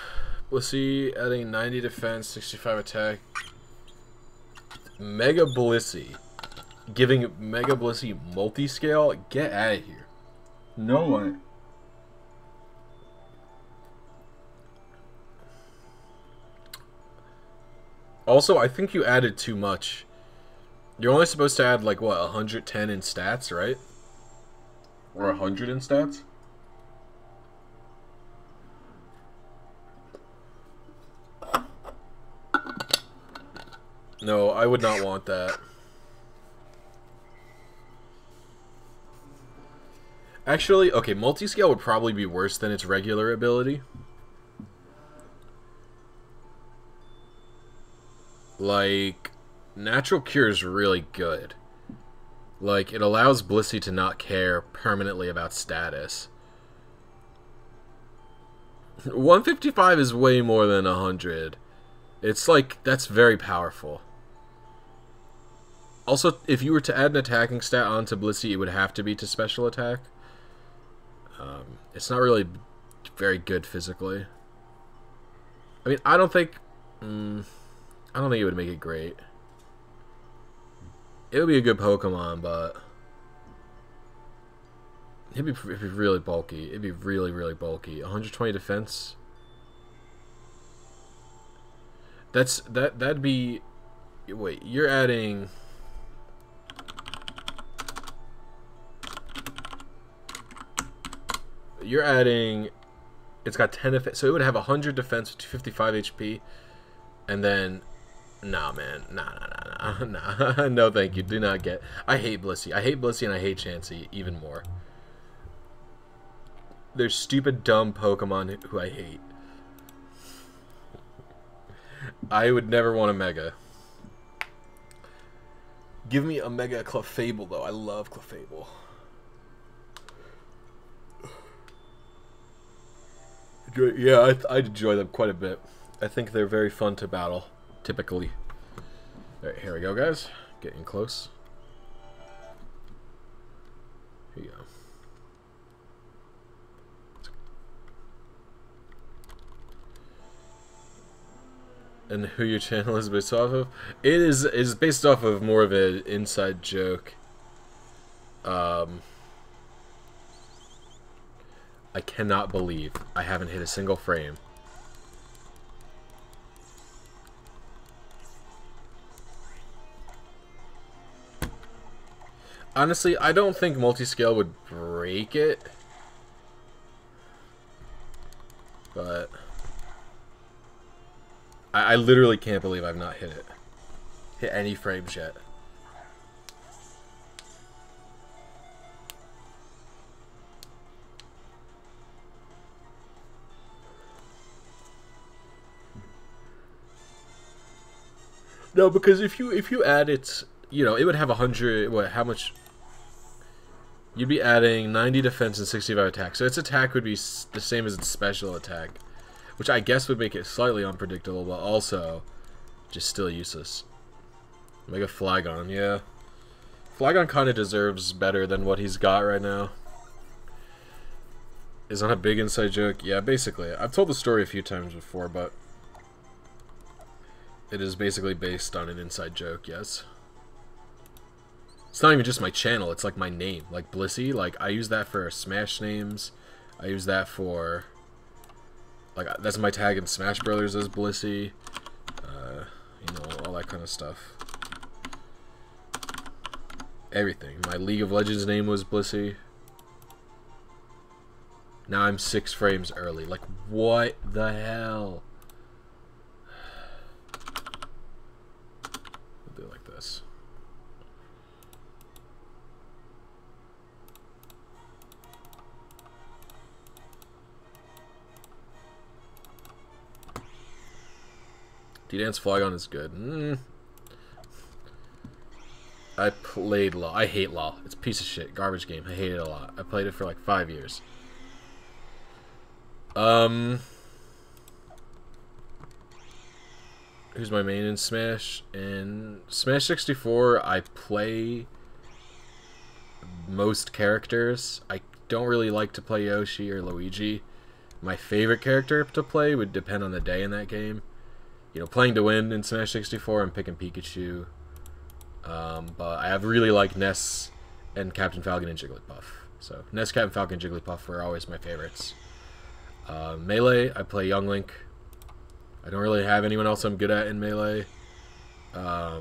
Blisy adding 90 defense, 65 attack? Mega Blisy giving Mega Blisy multi-scale? Get out of here. No way. Also, I think you added too much. You're only supposed to add, like, what, 110 in stats, right? Or 100 in stats? No, I would not want that. Actually, okay, multi-scale would probably be worse than its regular ability. Like, Natural Cure is really good. Like, it allows Blisy to not care permanently about status. 155 is way more than 100. It's like, that's very powerful. Also, if you were to add an attacking stat onto Blisy, it would have to be to special attack. It's not really very good physically. I mean, I don't think it would make it great. It would be a good Pokemon, but it'd be really bulky. It'd be really, really bulky. 120 defense. That'd be. Wait, you're adding. It's got 10 defense, so it would have 100 defense with 255 HP, and then, nah, man, nah, no, thank you, do not get. I hate Blisy, and I hate Chansey even more. They're stupid, dumb Pokemon who I hate. I would never want a Mega. Give me a Mega Clefable, though. I love Clefable. Yeah, I enjoy them quite a bit. I think they're very fun to battle, typically. Alright, here we go, guys. Getting close. Here you go. And who your channel is based off of? It is based off of more of an inside joke. I cannot believe I haven't hit a single frame. Honestly, I don't think multi-scale would break it. But I literally can't believe I've not hit any frames yet. No, because if you add it, you know, it would have 100. What? How much? You'd be adding 90 defense and 65 attack. So its attack would be the same as its special attack, which I guess would make it slightly unpredictable, but also just still useless. Mega Flygon, yeah. Flygon kind of deserves better than what he's got right now. Is on a big inside joke? Yeah, basically. I've told the story a few times before, but it is basically based on an inside joke, yes. It's not even just my channel, it's like my name. Like Blisy, like I use that for Smash names. I use that for, like, that's my tag in Smash Brothers as Blisy. You know, all that kind of stuff. Everything. My League of Legends name was Blisy. Now I'm 6 frames early. Like, what the hell? We'll do it like this. D-Dance Flygon is good. I played LoL. I hate LoL. It's a piece of shit. Garbage game. I hate it a lot. I played it for like 5 years. Who's my main in Smash? In Smash 64, I play most characters. I don't really like to play Yoshi or Luigi. My favorite character to play would depend on the day in that game. You know, playing to win in Smash 64, I'm picking Pikachu. But I have really like Ness and Captain Falcon and Jigglypuff. So Ness, Captain Falcon, Jigglypuff were always my favorites. Melee, I play Young Link. I don't really have anyone else I'm good at in Melee. I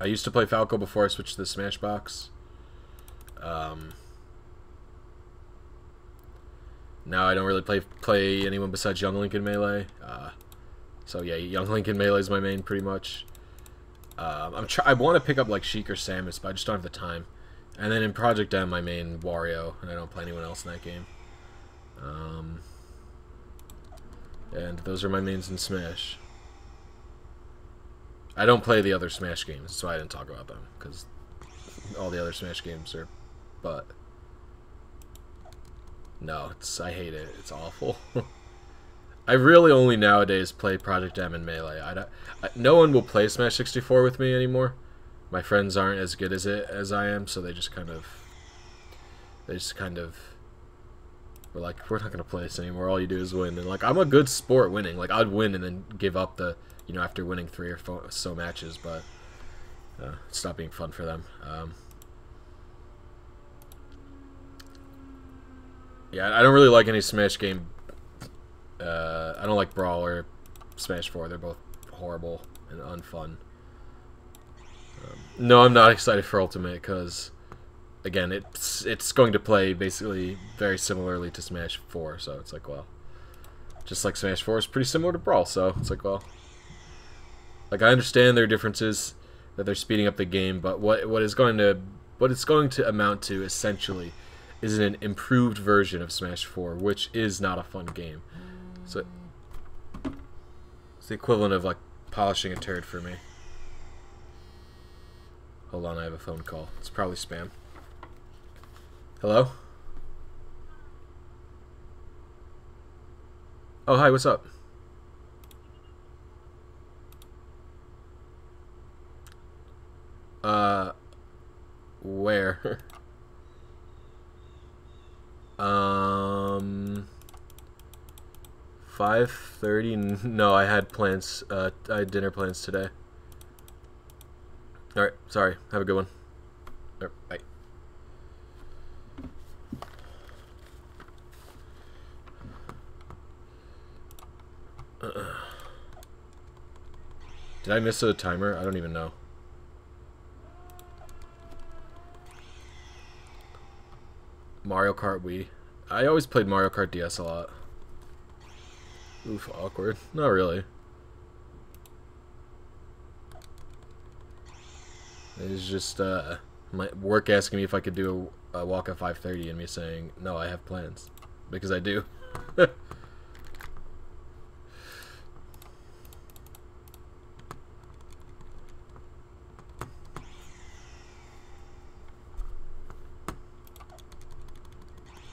used to play Falco before I switched to the Smashbox. Now I don't really play anyone besides Young Link in Melee. So yeah, Young Link in Melee is my main pretty much. I want to pick up like Sheik or Samus, but I just don't have the time. And then in Project M, my main Wario, and I don't play anyone else in that game. And those are my mains in Smash. I don't play the other Smash games, so I didn't talk about them, because all the other Smash games are butt. No, I hate it. It's awful. I really only nowadays play Project M and Melee. No one will play Smash 64 with me anymore. My friends aren't as good as it as I am, so they just kind of we're like, we're not gonna play this anymore. All you do is win. And like, I'm a good sport winning. Like, I'd win and then give up the, you know, after winning 3 or 4 so matches, but it's stopped being fun for them. Yeah, I don't really like any Smash game. I don't like Brawl or Smash 4. They're both horrible and unfun. No, I'm not excited for Ultimate because, again, it's going to play basically very similarly to Smash 4. So it's like, well, just like Smash 4 is pretty similar to Brawl. So it's like, well, like I understand their differences, that they're speeding up the game, but what it's going to amount to essentially is an improved version of Smash 4, which is not a fun game. So it's the equivalent of like polishing a turd for me. Hold on, I have a phone call. It's probably spam. Hello? Oh, hi, what's up? Where? 5:30? No, I had plans. I had dinner plans today. Alright, sorry. Have a good one. Alright, bye. Did I miss a timer? I don't even know. Mario Kart Wii. I always played Mario Kart DS a lot. Oof, awkward. Not really. It's just my work asking me if I could do a walk at 5:30 and me saying, no, I have plans. Because I do.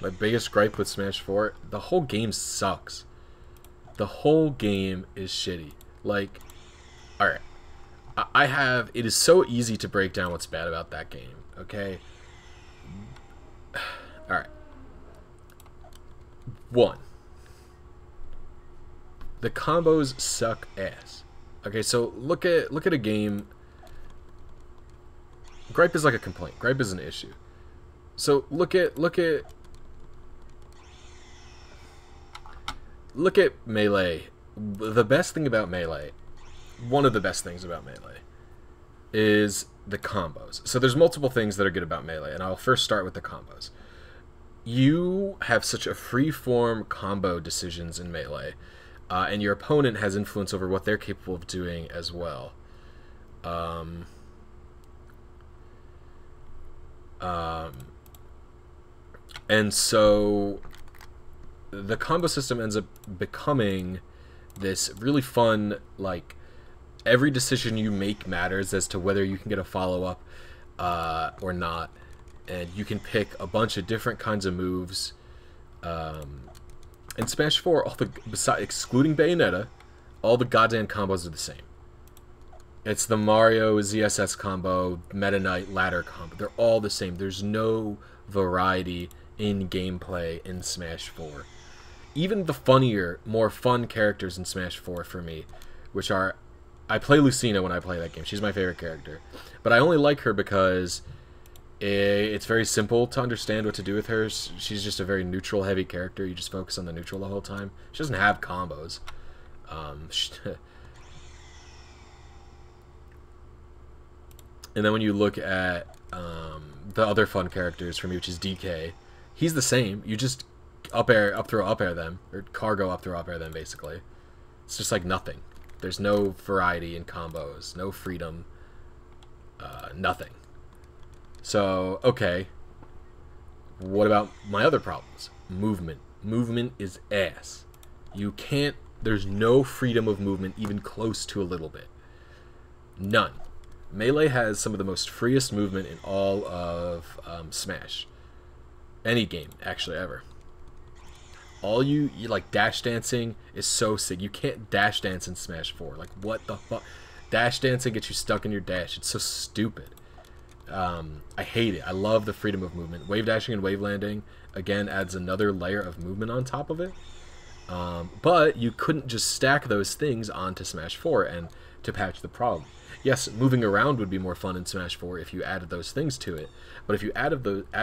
My biggest gripe with Smash 4, the whole game sucks. The whole game is shitty. Like, alright. It is so easy to break down what's bad about that game, okay? Alright. 1. The combos suck ass. Okay, so look at a game. Gripe is like a complaint. Gripe is an issue. So look at Melee. The best thing about Melee, one of the best things about Melee, is the combos. So there's multiple things that are good about Melee, and I'll first start with the combos. You have such a free-form combo decisions in Melee, and your opponent has influence over what they're capable of doing as well. And so the combo system ends up becoming this really fun, like, every decision you make matters as to whether you can get a follow-up or not. And you can pick a bunch of different kinds of moves. In Smash 4, excluding Bayonetta, all the goddamn combos are the same. It's the Mario ZSS combo, Meta Knight ladder combo. They're all the same. There's no variety in gameplay in Smash 4. Even the funnier, more fun characters in Smash 4 for me, which are... I play Lucina when I play that game. She's my favorite character. But I only like her because it's very simple to understand what to do with her. She's just a very neutral-heavy character. You just focus on the neutral the whole time. She doesn't have combos. And then when you look at the other fun characters for me, which is DK, he's the same. You just up air, up throw, up air them, or cargo up throw, up air them, basically. It's just like nothing. There's no variety in combos, no freedom, nothing. So, okay. What about my other problems? Movement. Movement is ass. You can't, there's no freedom of movement even close to a little bit. None. Melee has some of the most freest movement in all of Smash. Any game, actually, ever. you like dash dancing is so sick. You can't dash dance in Smash 4. Like, what the fuck? Dash dancing gets you stuck in your dash. It's so stupid. I hate it. I love the freedom of movement. Wave dashing and wave landing, again, adds another layer of movement on top of it. But you couldn't just stack those things onto Smash 4 and to patch the problem. Yes, moving around would be more fun in Smash 4 if you added those things to it. But if you add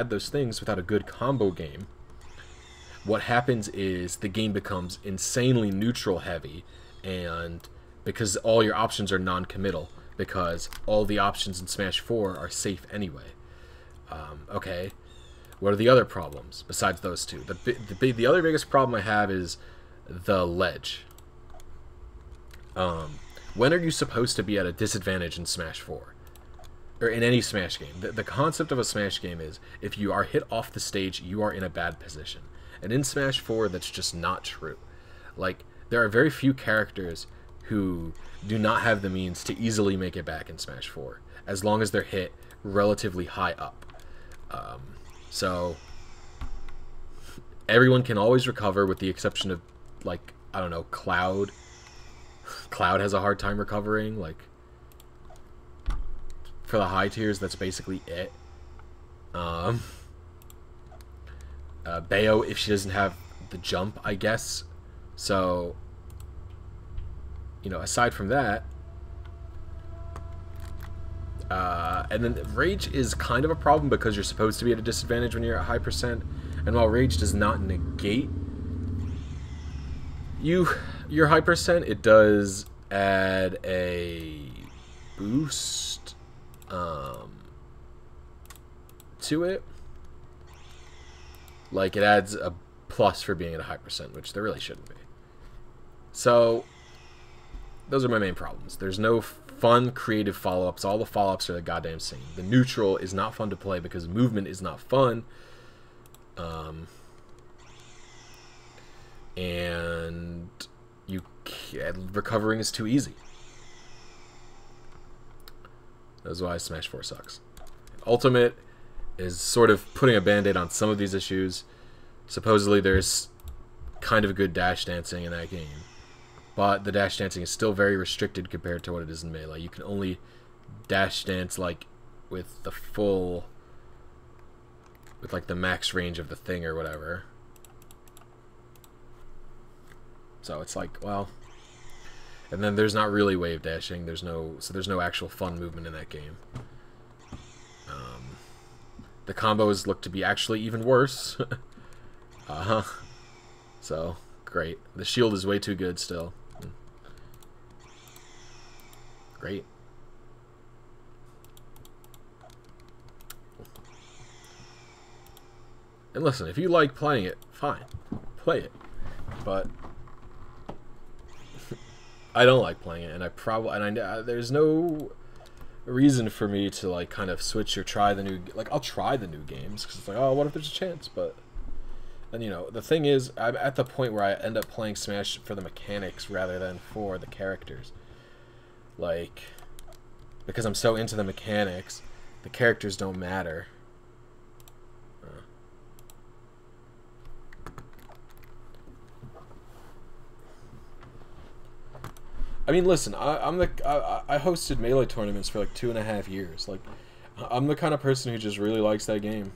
those things without a good combo game, what happens is the game becomes insanely neutral heavy, and because all your options are non-committal, because all the options in Smash 4 are safe anyway. Okay, what are the other problems besides those two? The other biggest problem I have is the ledge. When are you supposed to be at a disadvantage in Smash 4? Or in any Smash game? The concept of a Smash game is, if you are hit off the stage, you are in a bad position. And in Smash 4, that's just not true. Like, there are very few characters who do not have the means to easily make it back in Smash 4, as long as they're hit relatively high up. So, everyone can always recover, with the exception of, like, I don't know, Cloud. Cloud has a hard time recovering. Like, for the high tiers, that's basically it. Bayo, if she doesn't have the jump, I guess. So, you know, aside from that, and then Rage is kind of a problem because you're supposed to be at a disadvantage when you're at high percent, and while Rage does not negate your high percent, it does add a boost to it. Like, it adds a plus for being at a high percent, which there really shouldn't be. So, those are my main problems. There's no fun, creative follow-ups. All the follow-ups are the goddamn same. The neutral is not fun to play because movement is not fun. And recovering is too easy. That's why Smash 4 sucks. Ultimate is sort of putting a band-aid on some of these issues. Supposedly there's kind of good dash dancing in that game, but the dash dancing is still very restricted compared to what it is in Melee. You can only dash dance like with the full, with like the max range of the thing or whatever. So it's like, well, and then there's not really wave dashing. There's no actual fun movement in that game. The combos look to be actually even worse. So, great. The shield is way too good still. Great. And listen, if you like playing it, fine. Play it. But I don't like playing it, and there's no reason for me to like kind of switch or try the new, like, I'll try the new games because it's like, oh, what if there's a chance? But then, you know, the thing is, I'm at the point where I end up playing Smash for the mechanics rather than for the characters. Like, because I'm so into the mechanics, the characters don't matter. I mean, listen, I hosted Melee tournaments for like 2.5 years. Like, I'm the kind of person who just really likes that game.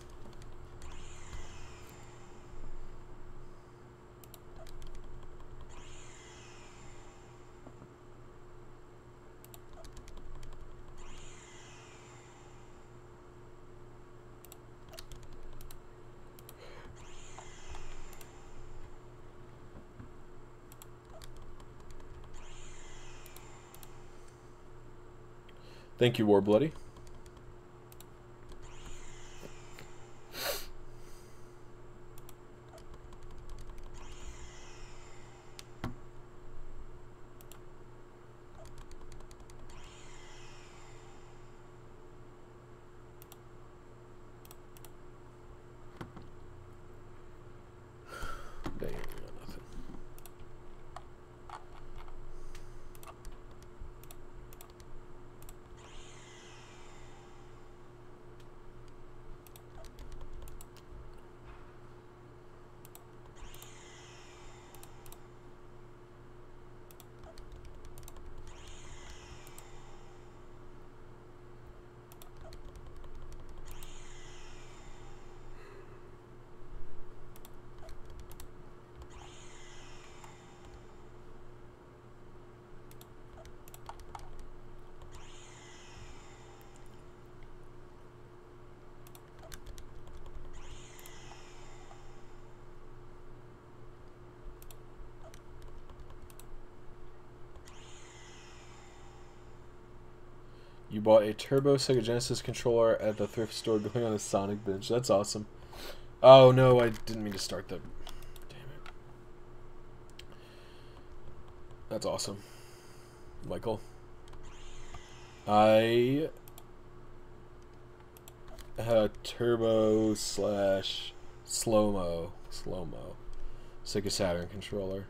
Thank you, Warbloody. You bought a Turbo Sega Genesis controller at the thrift store going on a Sonic binge. That's awesome. Oh no, I didn't mean to start the... Damn it. That's awesome. Michael. I had a Turbo / Slow-Mo Sega Saturn controller.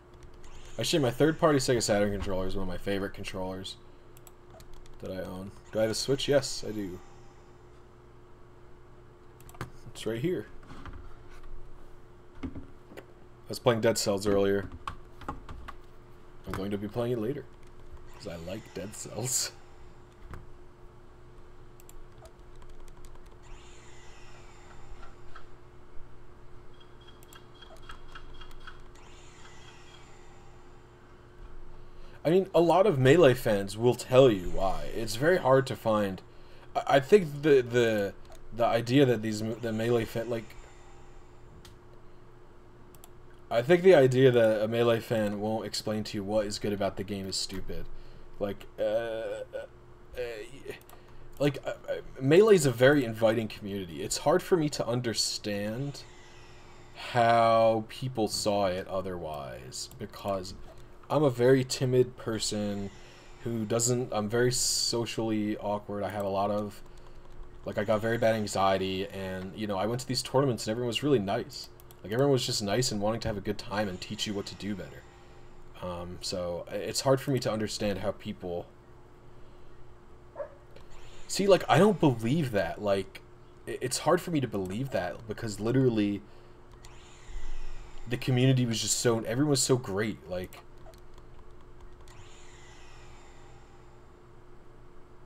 Actually, my third-party Sega Saturn controller is one of my favorite controllers that I own. Do I have a Switch? Yes, I do. It's right here. I was playing Dead Cells earlier. I'm going to be playing it later, because I like Dead Cells. I mean, a lot of Melee fans will tell you why. It's very hard to find. I think the idea that the Melee fan, like, I think the idea that a Melee fan won't explain to you what is good about the game is stupid. Like, Melee is a very inviting community. It's hard for me to understand how people saw it otherwise, because I'm a very timid person who doesn't... I'm very socially awkward. I have a lot of... Like, I got very bad anxiety, and, you know, I went to these tournaments and everyone was really nice. Like, everyone was just nice and wanting to have a good time and teach you what to do better. So, it's hard for me to understand how people... See, like, I don't believe that. Like, it's hard for me to believe that, because literally the community was just so... Everyone was so great, like...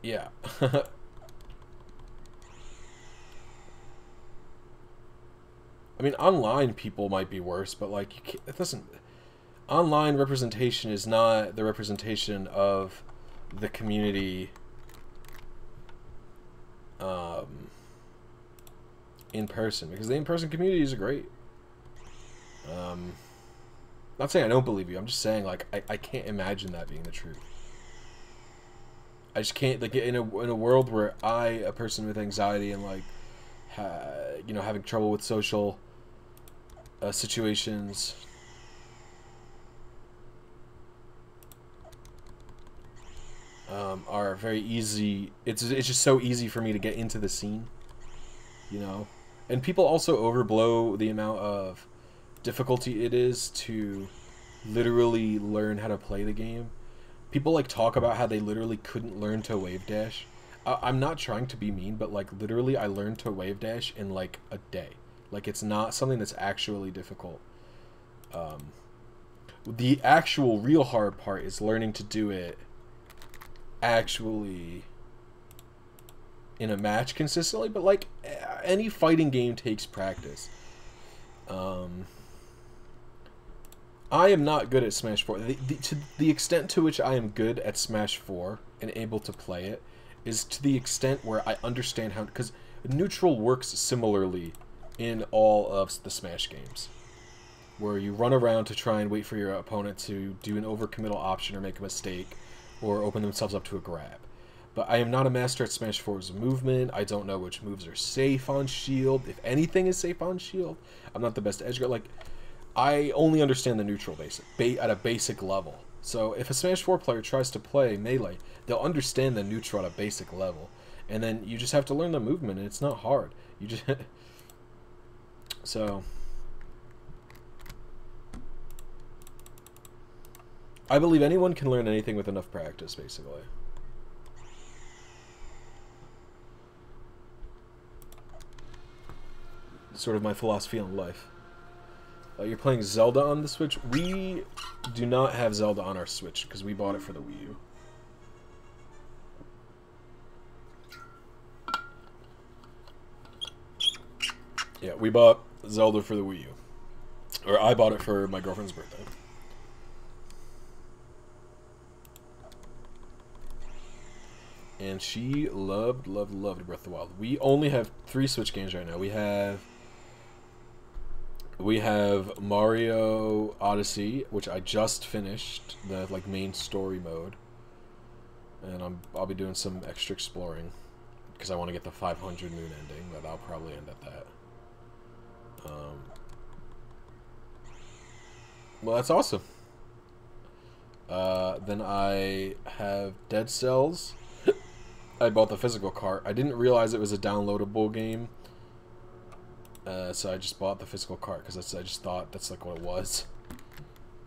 Yeah. I mean, online people might be worse, but, like, you can't, it doesn't... Online representation is not the representation of the community in person, because the in-person communities are great. Not saying I don't believe you, I'm just saying, like, I can't imagine that being the truth. I just can't, like, in a world where a person with anxiety and, like, you know, having trouble with social situations, are very easy. It's just so easy for me to get into the scene, you know. And people also overblow the amount of difficulty it is to literally learn how to play the game. People, like, talk about how they literally couldn't learn to wave dash. I'm not trying to be mean, but, like, literally I learned to wave dash in, like, a day. Like, it's not something that's actually difficult. The actual real hard part is learning to do it actually in a match consistently, but, like, any fighting game takes practice. I am not good at Smash 4. To the extent to which I am good at Smash 4 and able to play it is to the extent where I understand how... Because neutral works similarly in all of the Smash games, where you run around to try and wait for your opponent to do an overcommittal option or make a mistake or open themselves up to a grab. But I am not a master at Smash 4's movement. I don't know which moves are safe on shield, if anything is safe on shield. I'm not the best edge guard. Like, I only understand the neutral at a basic level. So if a Smash 4 player tries to play Melee, they'll understand the neutral at a basic level. And then you just have to learn the movement, and it's not hard. You just... So... I believe anyone can learn anything with enough practice, basically. Sort of my philosophy on life. You're playing Zelda on the Switch? We do not have Zelda on our Switch, because we bought it for the Wii U. Yeah, we bought Zelda for the Wii U. Or I bought it for my girlfriend's birthday. And she loved Breath of the Wild. We only have 3 Switch games right now. We have Mario Odyssey, which I just finished, the, like, main story mode. and I'll be doing some extra exploring because I want to get the 500 moon ending, but I'll probably end at that. Well, that's awesome. Then I have Dead Cells. I bought the physical cart. I didn't realize it was a downloadable game, so I just bought the physical cart because I just thought that's like what it was.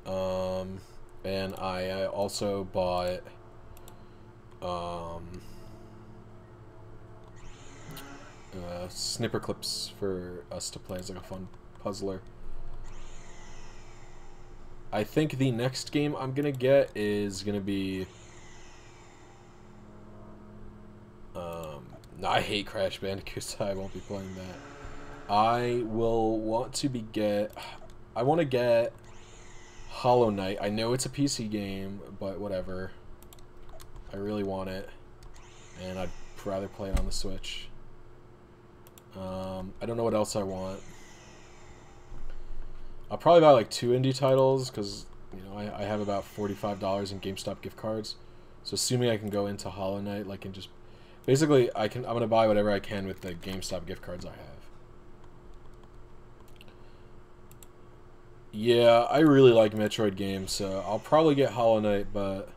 And I also bought snipper clips for us to play as like a fun puzzler. I think the next game I'm gonna get is gonna be no, I hate Crash Bandicoot, so I won't be playing that. I want to get Hollow Knight. I know it's a PC game, but whatever. I really want it, and I'd rather play it on the Switch. I don't know what else I want. I'll probably buy like 2 indie titles because, you know, I have about $45 in GameStop gift cards. So assuming I can go into Hollow Knight, like, and just basically I'm gonna buy whatever I can with the GameStop gift cards I have. Yeah, I really like Metroid games, so I'll probably get Hollow Knight, but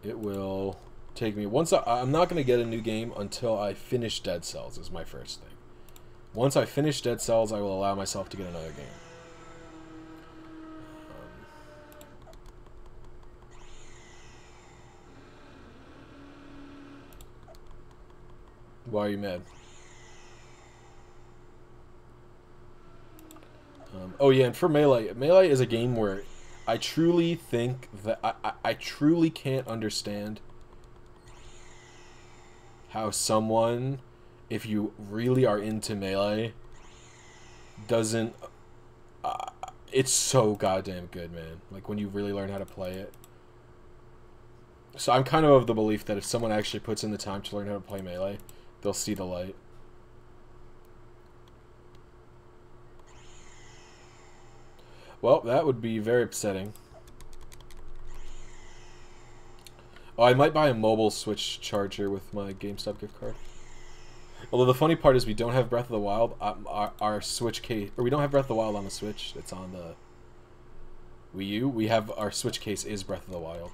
it will take me I'm not gonna get a new game until I finish Dead Cells. Is my first thing. Once I finish Dead Cells, I will allow myself to get another game. Why are you mad? Oh yeah, and for Melee, Melee is a game where I truly think that I truly can't understand how someone, if you really are into Melee, doesn't... it's so goddamn good, man. Like, when you really learn how to play it. So I'm kind of the belief that if someone actually puts in the time to learn how to play Melee, they'll see the light. Well, that would be very upsetting. Oh, I might buy a mobile Switch charger with my GameStop gift card. Although the funny part is we don't have Breath of the Wild. Our Switch case, or we don't have Breath of the Wild on the Switch. It's on the Wii U. We have our Switch case is Breath of the Wild.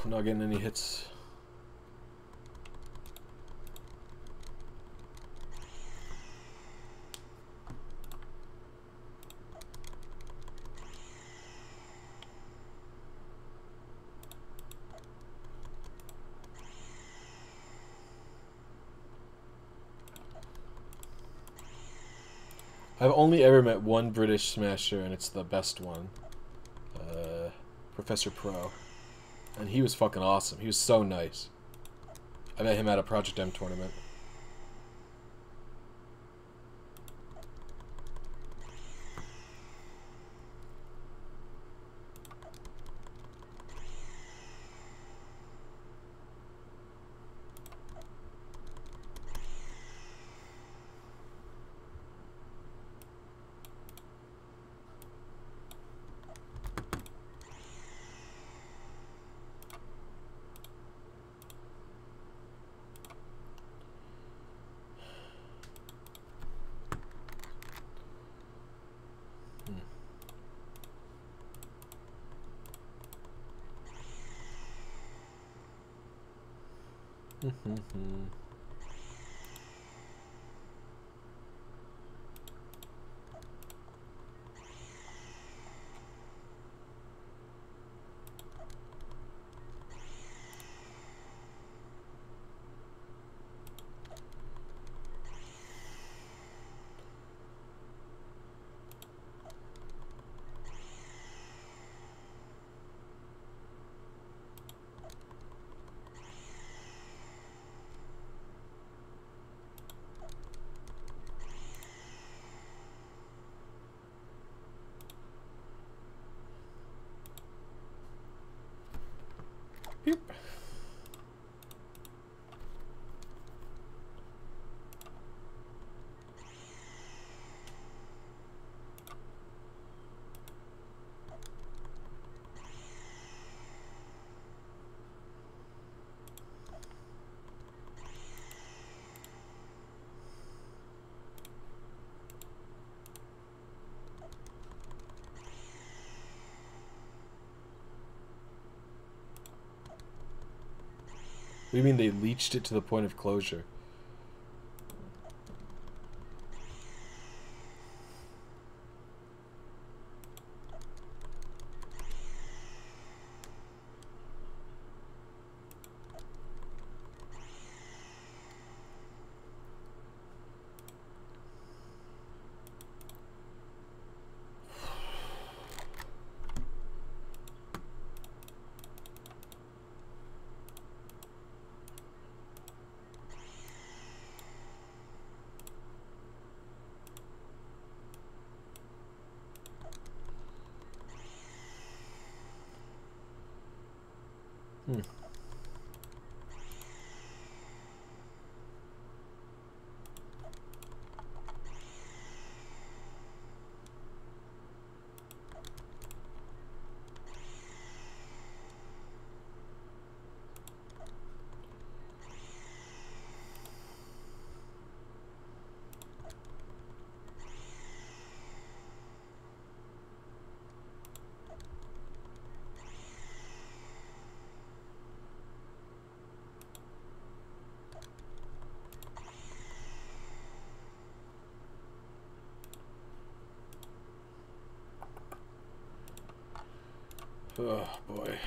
Not getting any hits. I've only ever met one British Smasher, and it's the best one. Professor Pro. And he was fucking awesome. He was so nice. I met him at a Project M tournament. Beep. What do you mean they leached it to the point of closure? Hmm. Oh boy.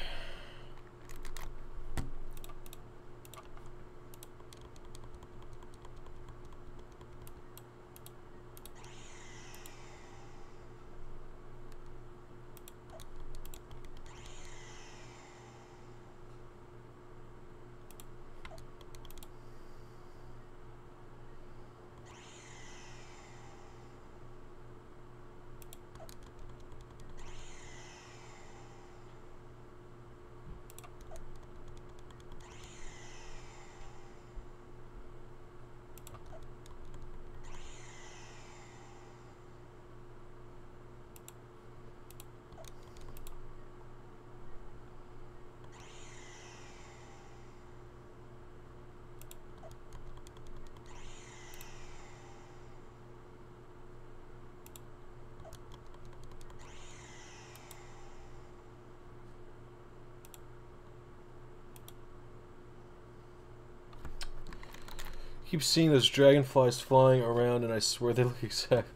Keep seeing those dragonflies flying around, and I swear they look exact.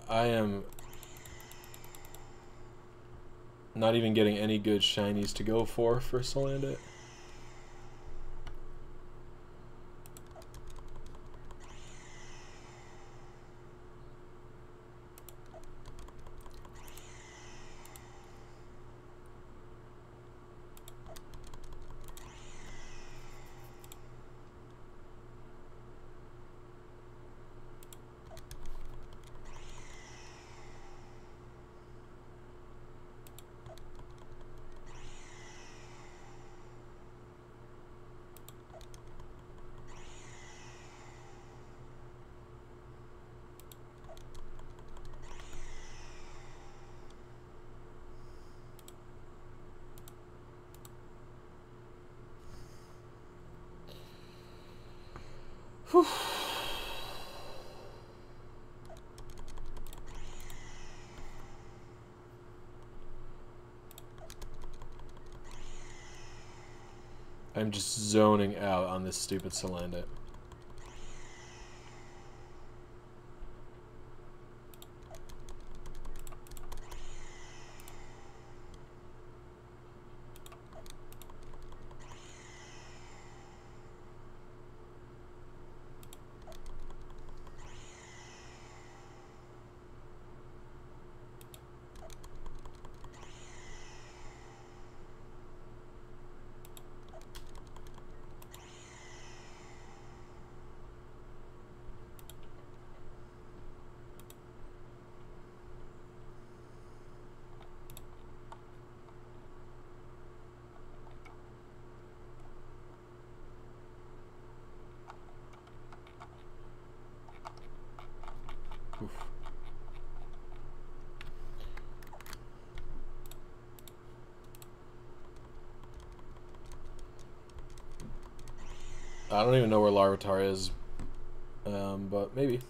I am not even getting any good shinies to go for Salandit. Whew. I'm just zoning out on this stupid Salandit. I don't even know where Larvitar is, but maybe.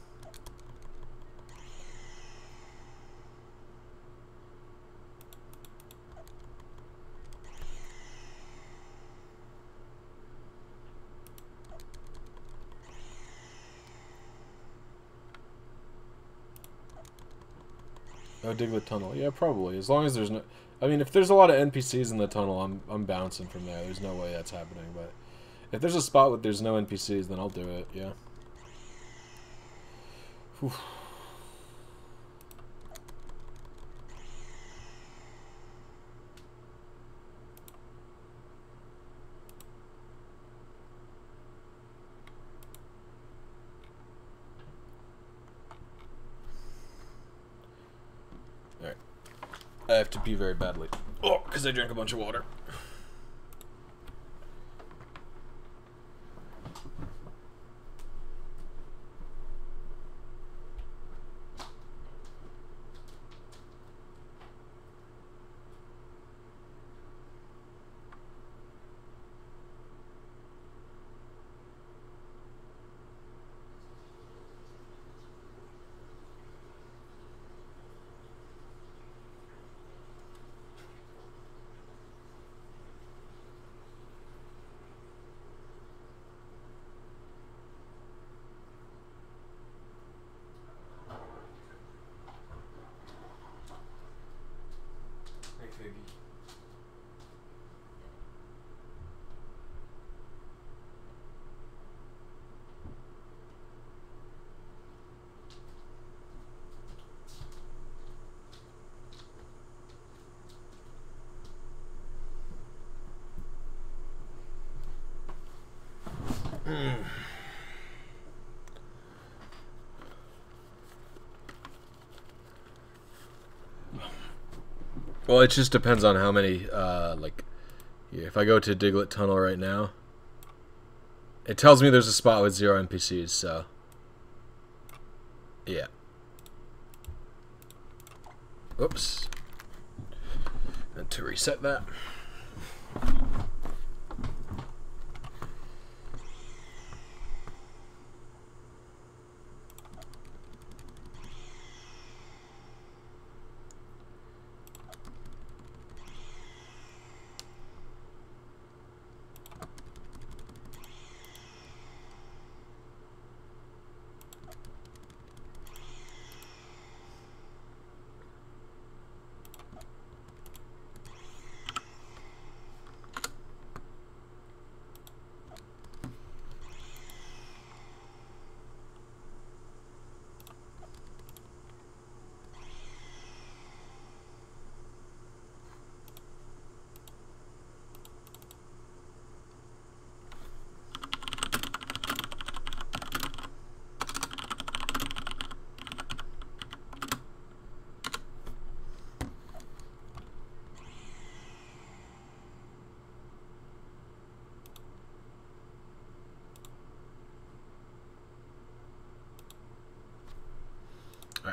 Oh, Diglett Tunnel. Yeah, probably. As long as there's no... I mean, if there's a lot of NPCs in the tunnel, I'm bouncing from there. There's no way that's happening, but... If there's a spot where there's no NPCs, then I'll do it, yeah. Whew. Alright. I have to pee very badly. Oh, because I drank a bunch of water. Well, it just depends on how many, like, yeah, if I go to Diglett Tunnel right now, it tells me there's a spot with 0 NPCs, so, yeah. Oops. And to reset that.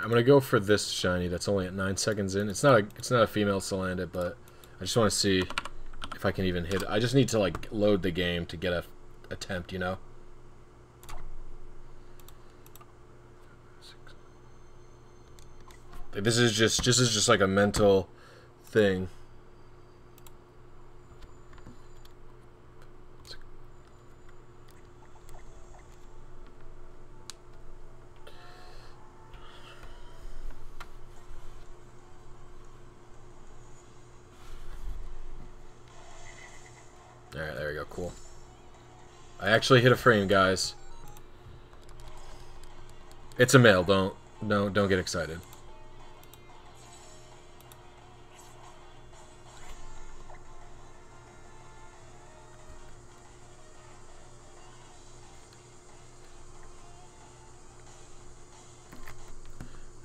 I'm gonna go for this shiny that's only at 9 seconds in. It's not a female Salandit, but I just want to see if I can even hit it. I just need to like load the game to get a attempt, you know. This is just like a mental thing. Alright, there we go, cool. I actually hit a frame, guys. It's a male, don't get excited.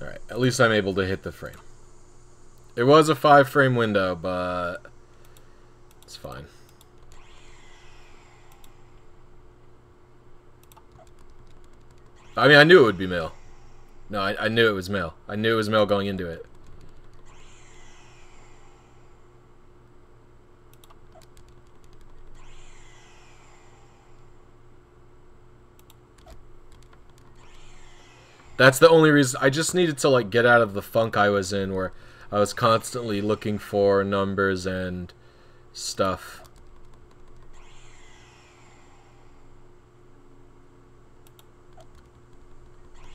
Alright, at least I'm able to hit the frame. It was a 5-frame window, but it's fine. I mean, I knew it would be male. No, I knew it was male. I knew it was male going into it. That's the only reason. I just needed to like get out of the funk I was in where I was constantly looking for numbers and stuff.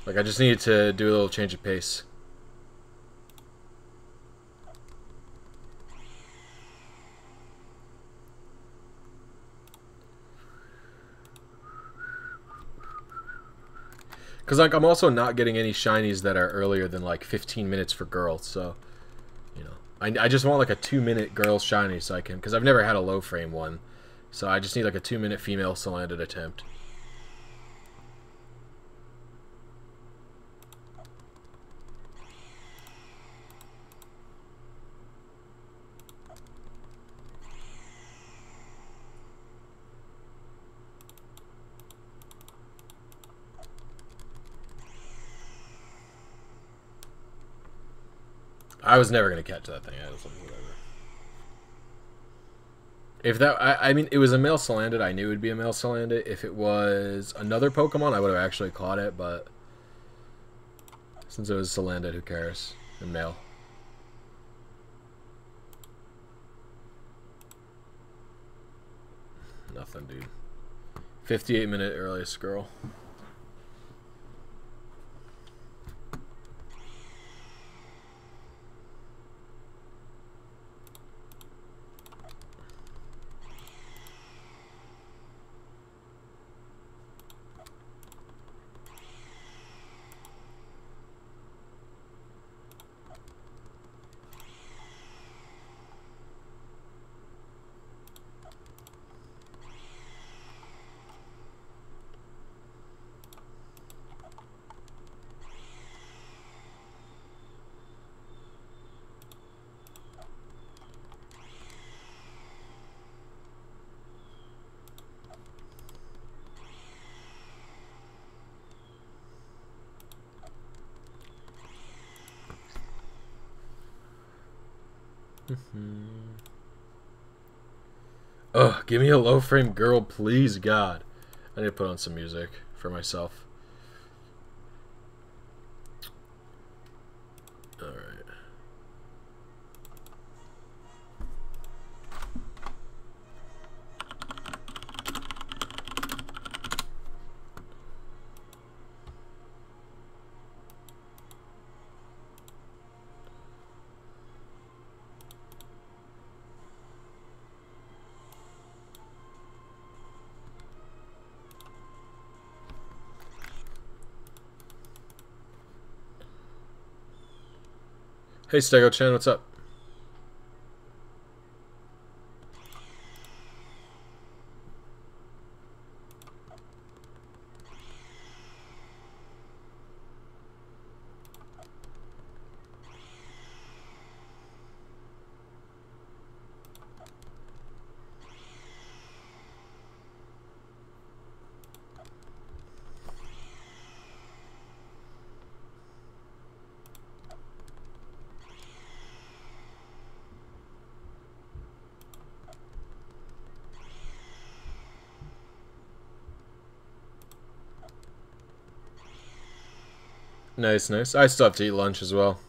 Like I just needed to do a little change of pace. Because like I'm also not getting any shinies that are earlier than like 15 minutes for girls, so you know I just want like a 2-minute girl shiny so I can, because I've never had a low frame one, so I just need like a 2-minute female Salandit attempt. I was never gonna catch that thing. I was like, whatever. If that, I mean, it was a male Salandit. I knew it would be a male Salandit. If it was another Pokemon, I would have actually caught it. But since it was Salandit, who cares? And male. Nothing, dude. 58-minute earliest girl. Ugh, give me a low frame girl, please, God. I need to put on some music for myself. Alright. Hey, Stego-chan, what's up? Nice, nice. I still have to eat lunch as well.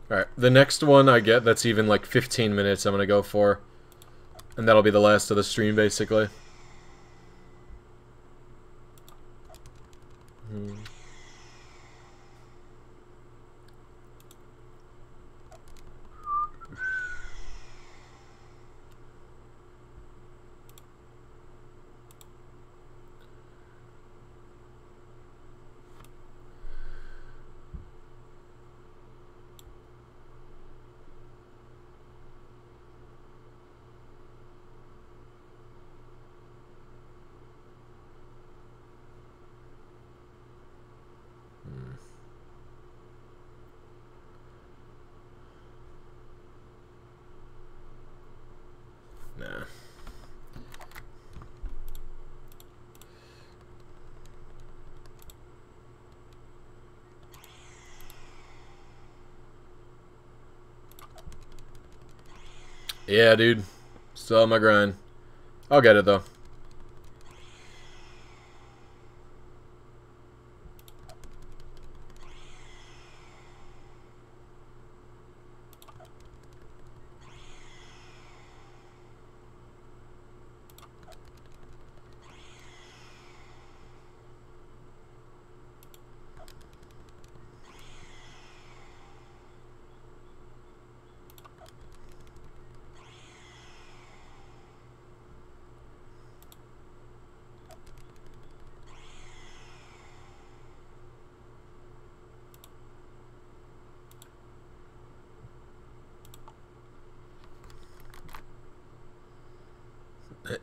Alright, the next one I get that's even like 15 minutes I'm gonna go for. And that'll be the last of the stream, basically. Yeah, dude. Still on my grind. I'll get it, though.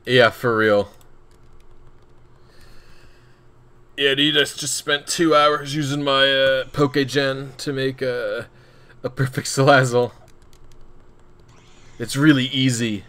Yeah, for real. Yeah, dude, I just spent 2 hours using my Pokegen to make a perfect Salazzle. It's really easy.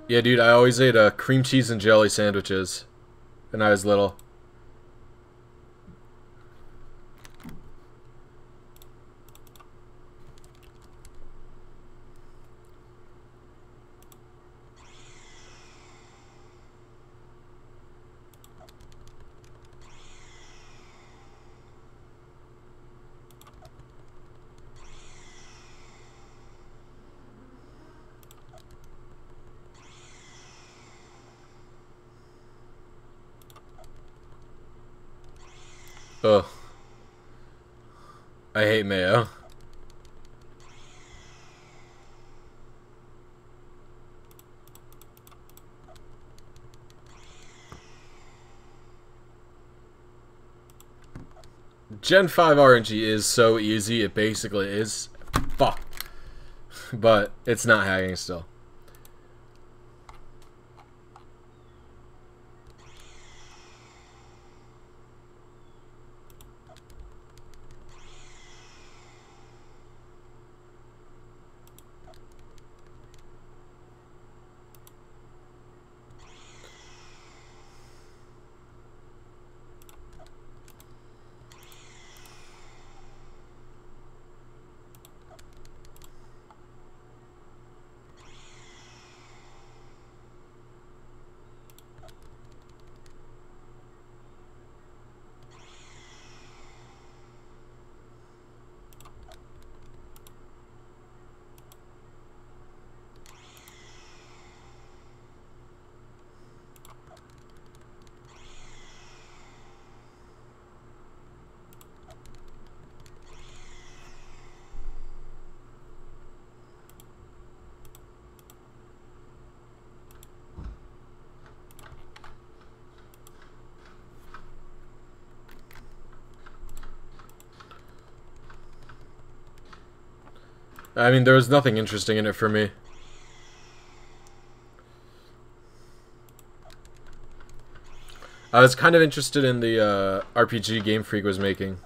Yeah, dude, I always ate cream cheese and jelly sandwiches when I was little. Ugh. I hate mayo. Gen 5 RNG is so easy, it basically is. Fuck. But it's not hacking still. I mean, there was nothing interesting in it for me. I was kind of interested in the RPG Game Freak was making.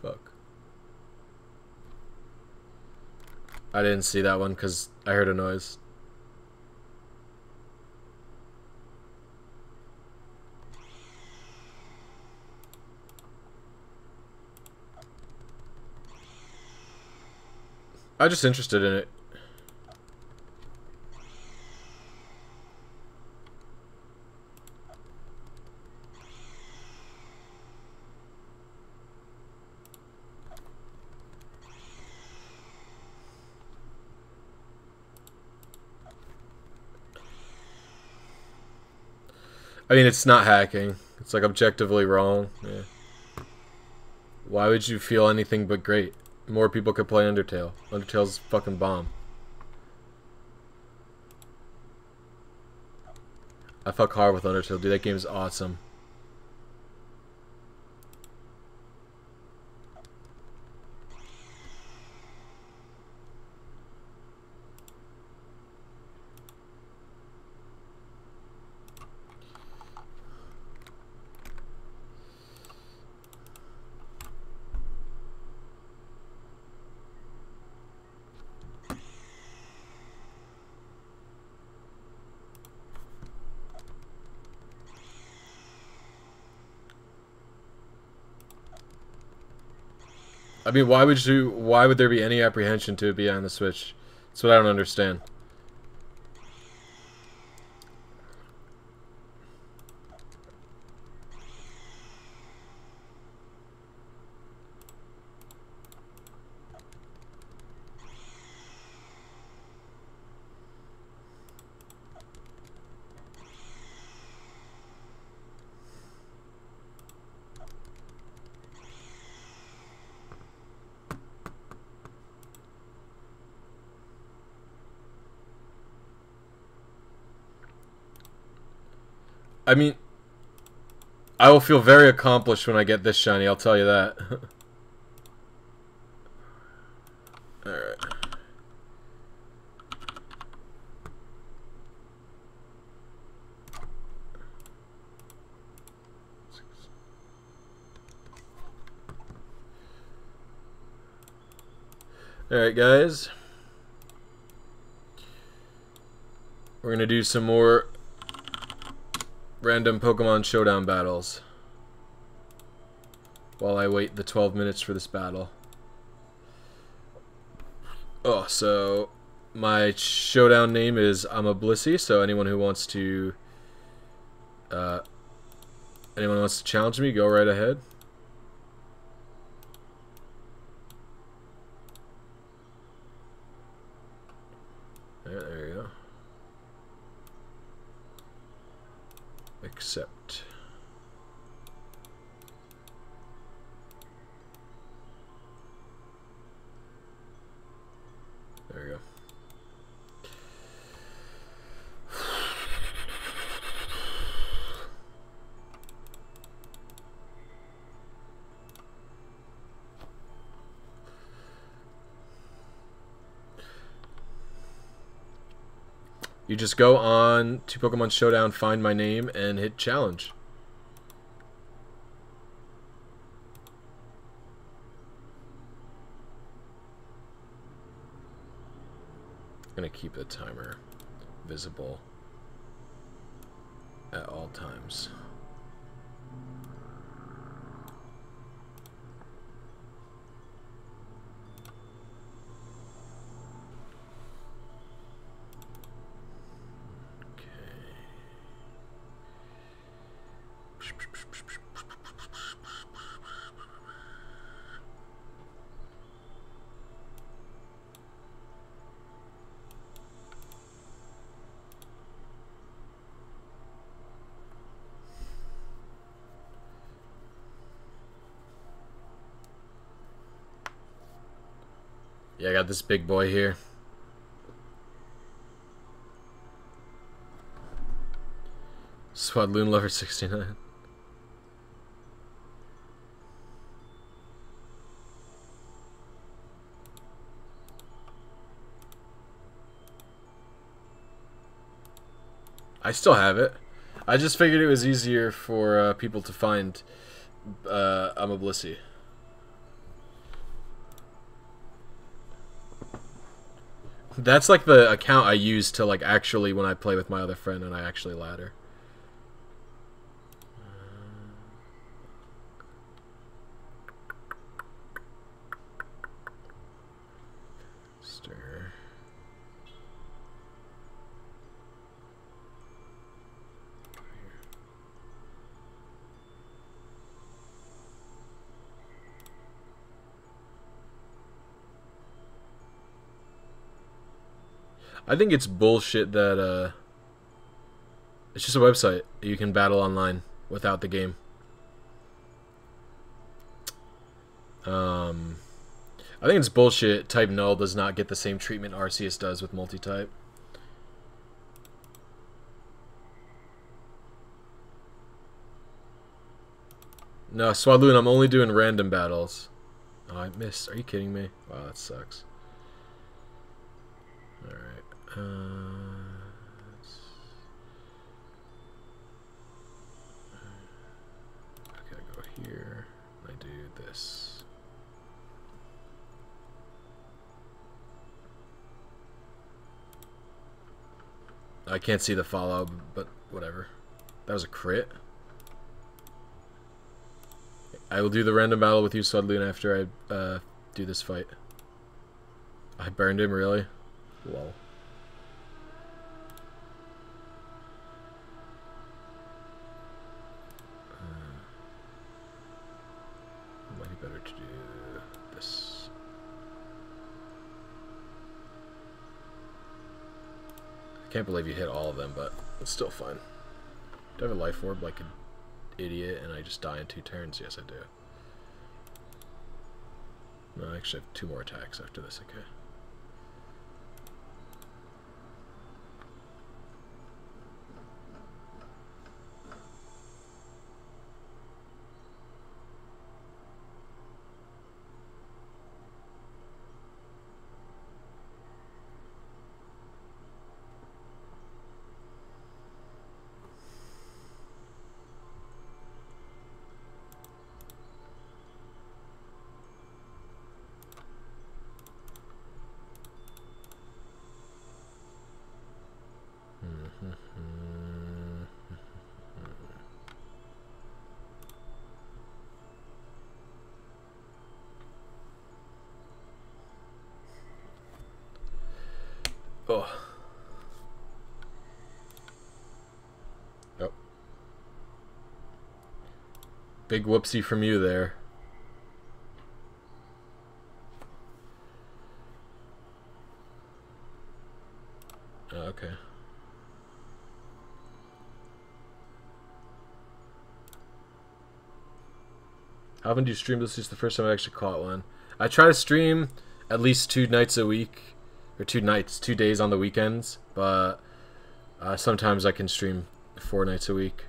Fuck. I didn't see that one because I heard a noise. I'm just interested in it. I mean, it's not hacking. It's like objectively wrong. Yeah. Why would you feel anything but great? More people could play Undertale. Undertale's fucking bomb. I fuck hard with Undertale, dude. That game is awesome. I mean, why would there be any apprehension to it be on the Switch? That's what I don't understand. I mean, I will feel very accomplished when I get this shiny, I'll tell you that. Alright. Alright, guys. We're gonna do some more random Pokemon Showdown battles while I wait the 12 minutes for this battle. Oh, so my Showdown name is I'm a Blisy, so anyone who wants to challenge me, go right ahead. There you go. Accept. There we go. You just go on to Pokemon Showdown, find my name, and hit challenge. I'm gonna keep the timer visible at all times. Yeah, I got this big boy here. Swadloon Lover 69. I still have it. I just figured it was easier for people to find I'm a Blisy. That's like the account I use to like actually when I play with my other friend and I actually ladder. Stir. I think it's bullshit that it's just a website. You can battle online without the game. I think it's bullshit. Type null does not get the same treatment Arceus does with multi-type. No, Swadloon, I'm only doing random battles. Oh, I missed. Are you kidding me? Wow, that sucks. Alright. Okay, I go here. I do this. I can't see the follow, but whatever. That was a crit. I will do the random battle with you, Swadloon, after I do this fight. I burned him, really? Lol. Might be better to do this. I can't believe you hit all of them, but it's still fine. Do I have a life orb like an idiot and I just die in 2 turns? Yes, I do. No, I actually have 2 more attacks after this, okay. Oh. Oh. Big whoopsie from you there. Oh, okay. How often do you stream? This is the first time I actually caught one. I try to stream at least 2 nights a week. Or 2 days on the weekends, but sometimes I can stream 4 nights a week.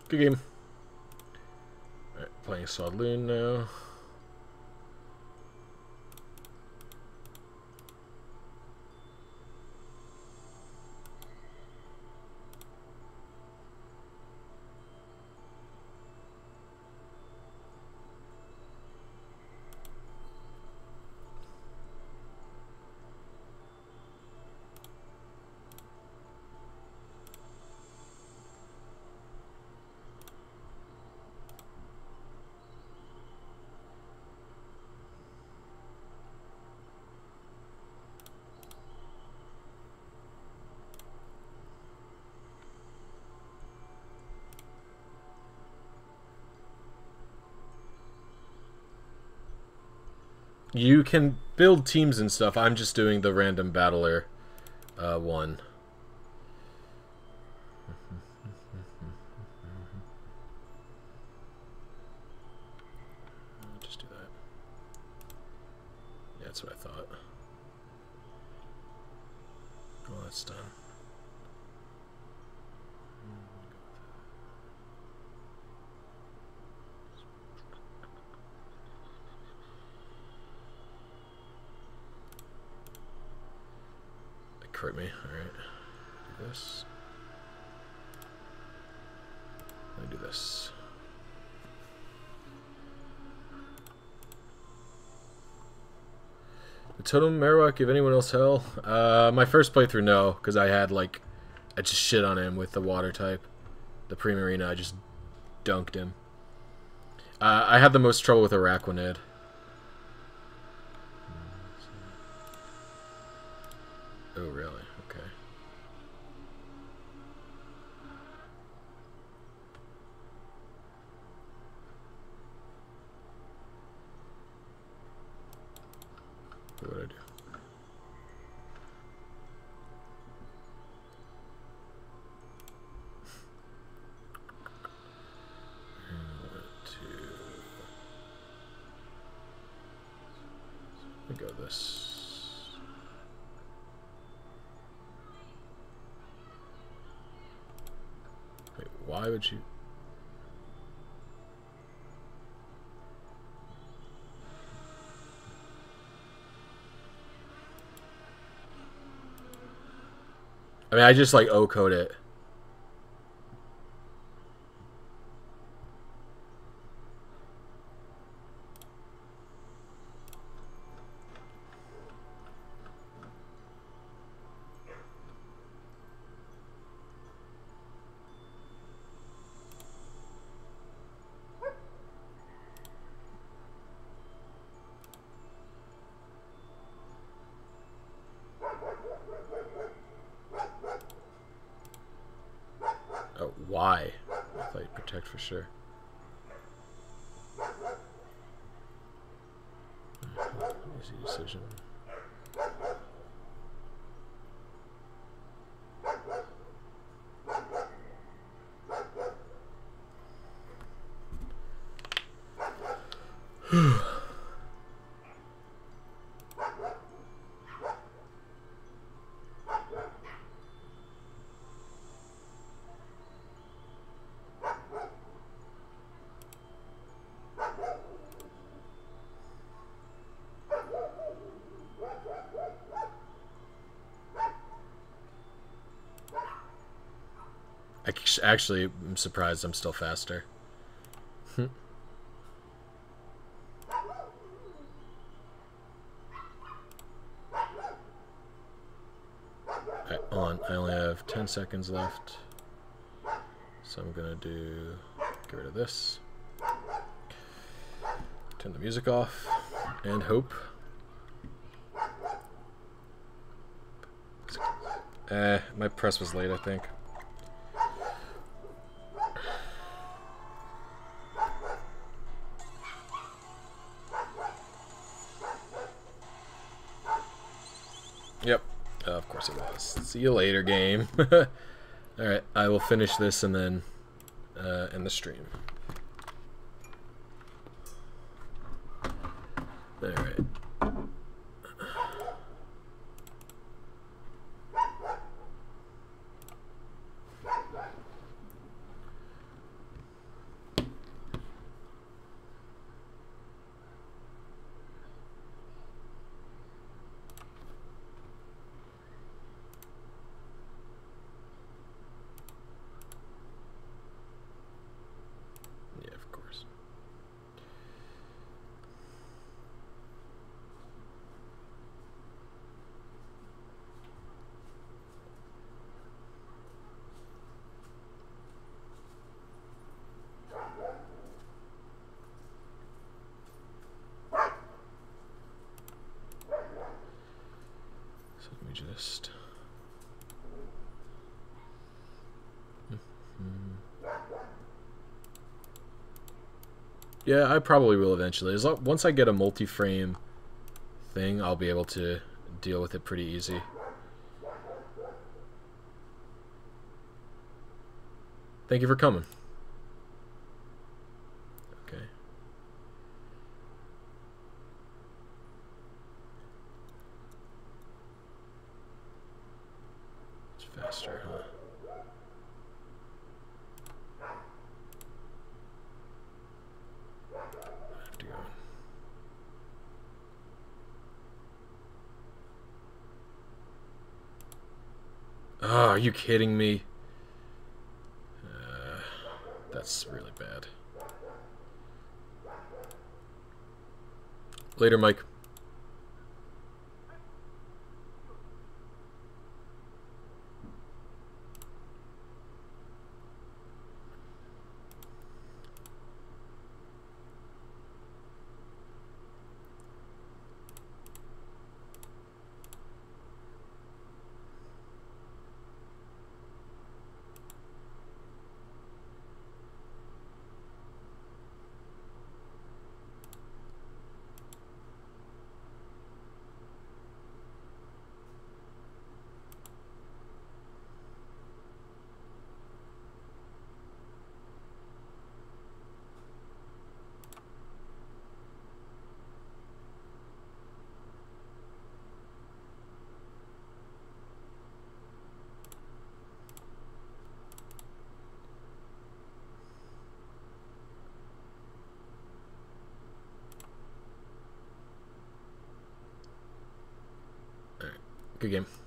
Good game. Alright, playing Salandit now. You can build teams and stuff. I'm just doing the random battler one. I'll just do that. Yeah, that's what I thought. Well, that's done. crit me. Alright. Do this. Let me do this. The Totem Marowak give anyone else hell? My first playthrough, no, because I just shit on him with the water type. The Primarina, I just dunked him. I had the most trouble with Araquanid. Oh, really? Okay. What would I do? Let me go this. Wait, why would you? I mean, I just like O-code it. Oh, why? I thought you'd protect for sure. Easy decision. Actually, I'm surprised I'm still faster. Okay, hold on. I only have 10 seconds left. So I'm gonna get rid of this. Turn the music off. And hope. My press was late, I think. Yep, of course it was. See you later, game. Alright, I will finish this and then end the stream. Alright. Just yeah, I probably will eventually. Once I get a multi-frame thing, I'll be able to deal with it pretty easy. Thank you for coming. Okay. It's faster, huh? I have to go. Oh, are you kidding me? That's really bad. Later, Mike. Good game.